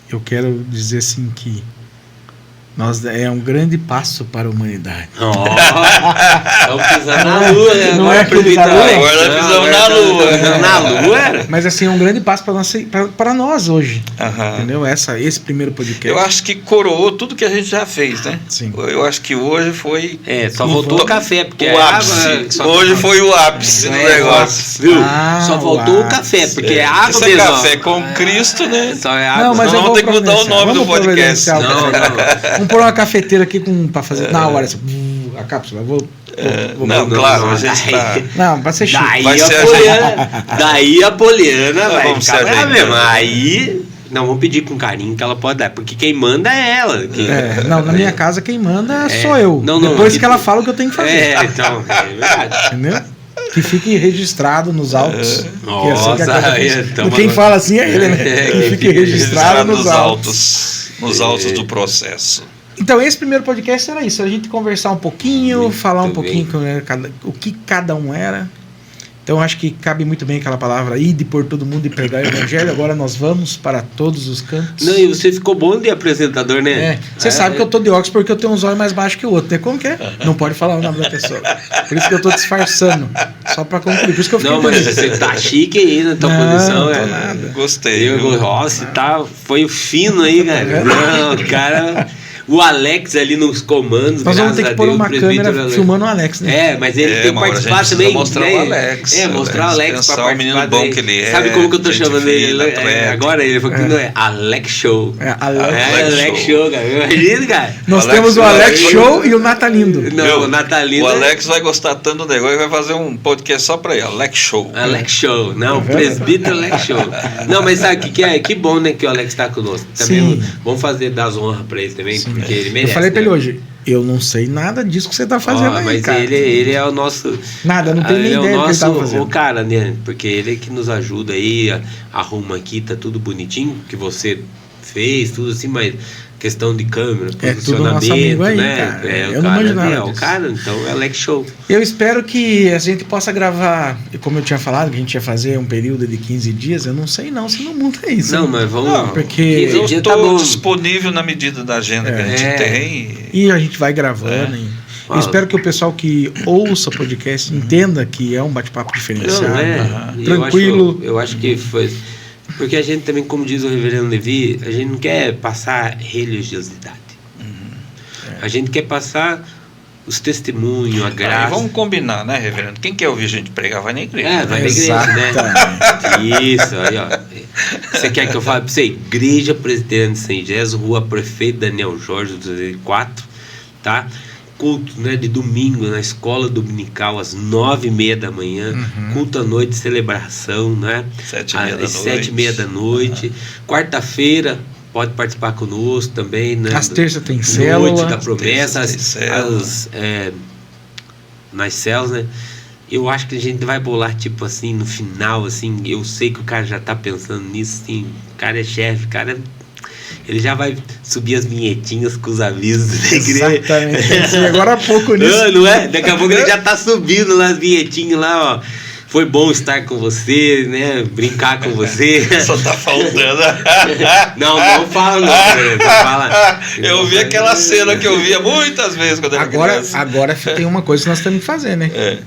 eu quero dizer assim que é um grande passo para a humanidade. Estamos pisando na lua, né? Não é aquele da lua? Agora nós pisamos na lua. Pisamos na lua? Mas assim, é um grande passo para nós hoje. Aham. Entendeu? Esse primeiro podcast. Eu acho que coroou tudo que a gente já fez, né? Sim. Eu acho que hoje foi Só voltou o café, porque o a ápice. água... só- Hoje foi o ápice do negócio. Viu? Ah, Só faltou o o café, porque é água Isso é mesmo. café com Cristo, né? Só é água. Não, mas Nós eu vamos vou ter que mudar o providenciar. nome do Vamos podcast. providenciar o Não, café. Vamos pôr uma cafeteira aqui para fazer na hora. Assim, a cápsula. Vou Não, claro, a gente está... Não, vai ser chique. Vai ser Daí a Poliana vai vamos ficar ser brava ajeitando. mesmo. Aí... Não, vamos pedir com carinho que ela pode dar, porque quem manda é ela. Não, na minha casa quem manda sou eu. Não, Depois aqui- que ela fala o que eu tenho que fazer. Então, é verdade. Entendeu? Que fique registrado nos autos. Que é assim que a coisa Nossa, funciona. então Quem agora- fala assim é ele, né? Que fique registrado nos autos. Nos autos do processo. Então, esse primeiro podcast era isso. A gente conversar um pouquinho, Muito falar um bem. pouquinho o que cada um era. Então, acho que cabe muito bem aquela palavra ide por todo mundo e pregar o evangelho. Agora nós vamos para todos os cantos. Não, e você ficou bom de apresentador, né? Você sabe que eu tô de óculos porque eu tenho uns olhos mais baixos que o outro, né? Como que é? Não pode falar o nome da pessoa. Por isso que eu tô disfarçando. Só pra concluir. Por isso que eu fiquei Não, mas bonito. você tá chique aí na tua Não, posição, não tô é. nada. Gostei. Diego viu? Rossi foi fino aí, cara. Não, o cara. O Alex ali nos comandos. Nós vamos ter que graças a pôr Deus, uma o presbítero câmera Alex. filmando o Alex, né? É, mas ele tem que uma hora a participar gente também. precisa mostrar né? o Alex. Mostrar o Alex pra Pensar o menino participar bom daí. que ele é. Sabe como que eu tô gente chamando ele? fina, atleta. Agora ele falou que não é Alex Show. Alex Show, cara. Imagina, cara. Nós Alex temos o Show. Alex Show e o Natalindo. Não, Viu? o Natalino. O Alex vai gostar tanto do negócio e vai fazer um podcast só pra ele. Alex Show. Alex Show, não, presbítero Alex Show. Não, mas sabe o que é? Que bom, né, que o Alex tá conosco. Também Sim. vamos fazer das honras pra ele também, porque ele merece. Eu falei pra né? ele hoje, eu não sei nada disso que você tá fazendo aí, mas cara. ele é o nosso... Nada, eu não tenho nem ele é ideia o do que ele nosso, tava fazendo. o cara, né, porque ele é que nos ajuda aí, arruma aqui, tá tudo bonitinho, que você fez, tudo assim, mas questão de câmera, É tudo nosso posicionamento, amigo aí, né? cara. É, Eu o não cara, manjo nada né, o disso. cara, então é Alex Show. Eu espero que a gente possa gravar, e como eu tinha falado, que a gente ia fazer um período de 15 dias, eu não sei não se no mundo é isso. Não, hein? mas vamos... Não, porque 15 Eu dias estou tá bom. disponível na medida da agenda que a gente tem. E a gente vai gravando. E eu espero que o pessoal que ouça o podcast entenda que é um bate-papo diferenciado. Não, é. Aham. E Tranquilo. Eu acho que foi... Porque a gente também, como diz o reverendo Levi, a gente não quer passar religiosidade. A gente quer passar os testemunhos, a Aí graça. vamos combinar, né, reverendo? Quem quer ouvir a gente pregar vai na igreja. Vai na igreja, né? Isso, aí, ó. Você quer que eu fale pra você? Igreja Presbiteriana de São Jesus, Rua Prefeito Daniel Jorge, 204, tá? Culto, né, de domingo na escola dominical às 9h30 da manhã, culto à noite, celebração, né? 7h30 da noite. 7h30 da noite. Quarta-feira, pode participar conosco também, né? Às terças tem célula. Noite da promessa, nas células, né? Eu acho que a gente vai bolar, tipo assim, no final, assim, eu sei que o cara já tá pensando nisso, assim, o cara é chefe, o cara... Ele já vai subir as vinhetinhas com os avisos da igreja. Exatamente. Agora há pouco nisso. Não é? Daqui a pouco ele já tá subindo lá as vinhetinhas lá, ó. Foi bom estar com você, né? Brincar com você. Só tá faltando. Não fala não. Fala. Eu vi aquela cena que eu via muitas vezes quando era criança. Agora tem uma coisa que nós temos que fazer, né?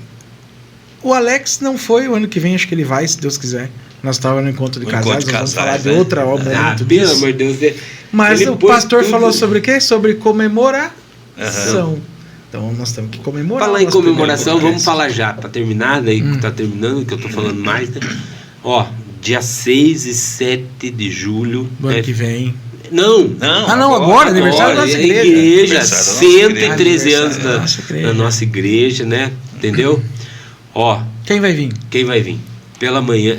O Alex não foi, o ano que vem acho que ele vai, se Deus quiser. Nós estávamos no encontro de casais, nós vamos falar de outra obra. Pelo amor de Deus. Mas o pastor falou sobre o quê? Sobre comemoração. Então nós temos que comemorar. Falar em comemoração, vamos falar já, para terminar, daí que tá terminando, que eu tô falando mais, né? Ó, dia 6 e 7 de julho. Do ano que vem. Não, agora, aniversário da nossa igreja. 113 anos da nossa igreja, né? Entendeu? Ó. Quem vai vir? Pela manhã,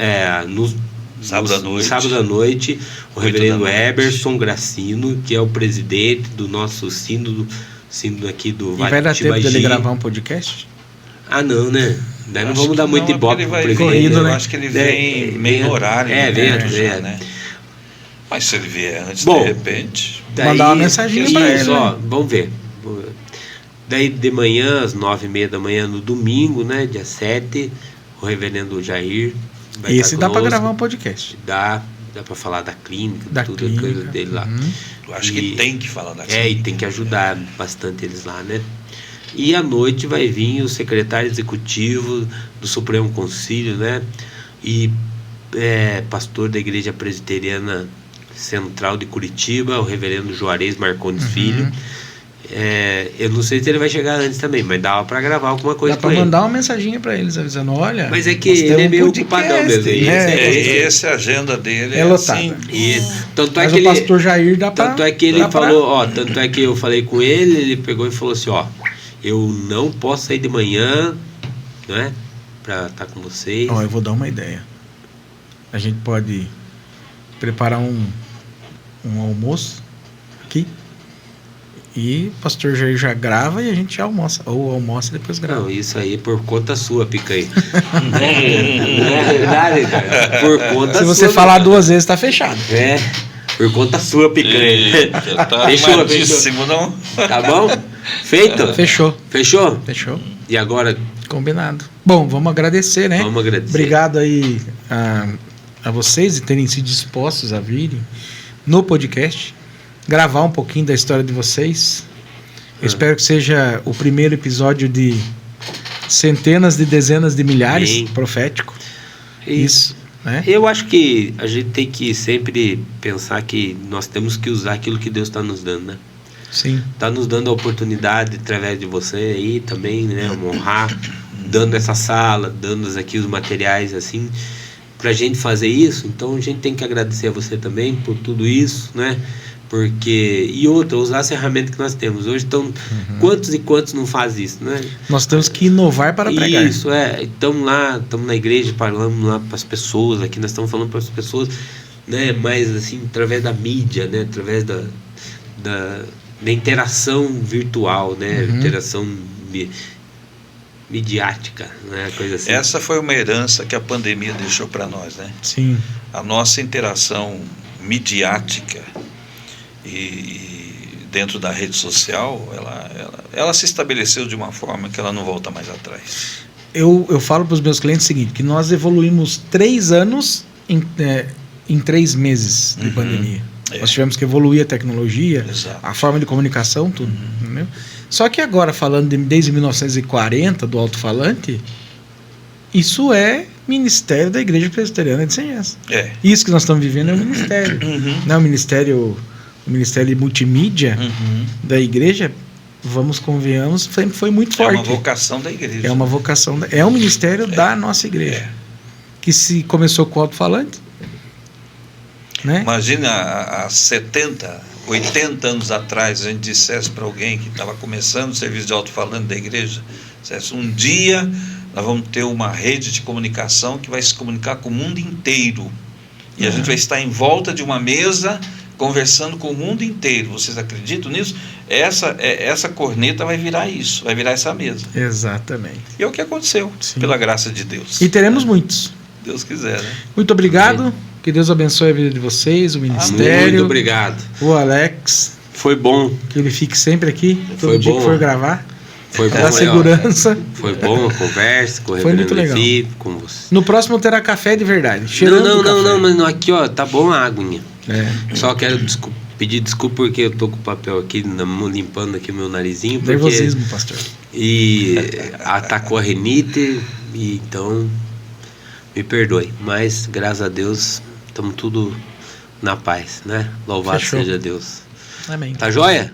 sábado à noite, o reverendo Eberson Gracino, que é o presidente do nosso sínodo aqui do Vale do Vai dar tempo dele gravar um podcast? Não, né? Daí não vamos dar muito ibope pro presidente. Eu acho que ele vem meio no horário. Né? Mas se ele vier antes, de repente... Mandar uma mensagem pra ele. Vamos ver. Daí de manhã, às 9h30 da manhã, no domingo, né? Dia 7... O reverendo Jair vai esse dá para gravar um podcast. Dá para falar da clínica, coisa dele lá. Eu acho que tem que falar da clínica. E tem que ajudar bastante eles lá, né? E à noite vai vir o secretário executivo do Supremo Concílio, né? E pastor da Igreja Presbiteriana Central de Curitiba, o reverendo Juarez Marcondes Filho. Eu não sei se ele vai chegar antes também, mas dava pra gravar alguma coisa com ele. Dá pra mandar uma mensaginha pra eles avisando, olha... Mas é que ele é meio ocupadão mesmo. Essa agenda dele é lotada. Assim. Mas o pastor Jair dá pra... Tanto é que ele falou, tanto é que eu falei com ele, ele pegou e falou assim, eu não posso sair de manhã, né, pra estar com vocês. Eu vou dar uma ideia. A gente pode preparar um almoço aqui. E o pastor Jair já grava e a gente almoça. Ou almoça e depois grava. Não, isso aí por conta sua, Picanha. Não é verdade, cara. Por conta sua. Se você falar 2 vezes, tá fechado. Por conta sua, Picanha. Tá fechou. Não? Tá bom? Feito? Fechou. E agora? Combinado. Bom, vamos agradecer, né? Vamos agradecer. Obrigado aí a vocês de terem sido dispostos a virem no podcast. Gravar um pouquinho da história de vocês. Eu espero que seja o primeiro episódio de centenas de dezenas de milhares, profético. Isso, né? Eu acho que a gente tem que sempre pensar que nós temos que usar aquilo que Deus está nos dando, né? Sim. Está nos dando a oportunidade através de você aí também, né? Honrar, dando essa sala, dando aqui os materiais assim, pra gente fazer isso. Então a gente tem que agradecer a você também por tudo isso, né? E usar as ferramentas que nós temos hoje. Então, quantos e quantos não fazem isso, né? Nós temos que inovar para pregar. Isso, estamos na igreja, falamos lá para as pessoas, aqui nós estamos falando para as pessoas, né? Mas assim, através da mídia, né? Através da interação virtual, né? Interação midiática, né? Coisa assim. Essa foi uma herança que a pandemia deixou para nós, né? Sim. A nossa interação midiática e dentro da rede social, ela se estabeleceu de uma forma que ela não volta mais atrás. Eu falo para os meus clientes o seguinte, que nós evoluímos 3 anos em 3 meses de pandemia. Nós tivemos que evoluir a tecnologia, a forma de comunicação, tudo. Entendeu? Só que agora, falando desde 1940, do alto-falante, isso é ministério da Igreja Presbiteriana de Senhas. Isso que nós estamos vivendo é um ministério. Não é um ministério... O Ministério Multimídia da igreja, convenhamos, sempre foi muito forte. É uma vocação da igreja. É uma vocação, é um ministério da nossa igreja. Que se começou com o alto-falante. Né? Imagina há 70, 80 anos atrás, a gente dissesse para alguém que estava começando o serviço de alto-falante da igreja, dissesse, um dia nós vamos ter uma rede de comunicação que vai se comunicar com o mundo inteiro. E a gente vai estar em volta de uma mesa conversando com o mundo inteiro. Vocês acreditam nisso? Essa corneta vai virar isso, vai virar essa mesa. Exatamente. E é o que aconteceu, Sim. pela graça de Deus. E teremos muitos. Deus quiser, né? Muito obrigado. Que Deus abençoe a vida de vocês, o ministério. Muito obrigado. O Alex. Foi bom. Que ele fique sempre aqui, todo Foi dia bom. que for gravar. Foi bom. Dá segurança. Foi bom a conversa com o Foi muito Reverendo legal. Levi, com você. No próximo terá café de verdade. Cheirando Não, café. mas aqui, ó, tá bom a aguinha. É. Só quero pedir desculpa porque eu tô com o papel aqui, limpando aqui o meu narizinho. Porque, Nervosismo, pastor. E atacou a rinite, e então me perdoe. Mas, graças a Deus, estamos tudo na paz, né? Louvado Fechou. seja Deus. Amém. Tá joia?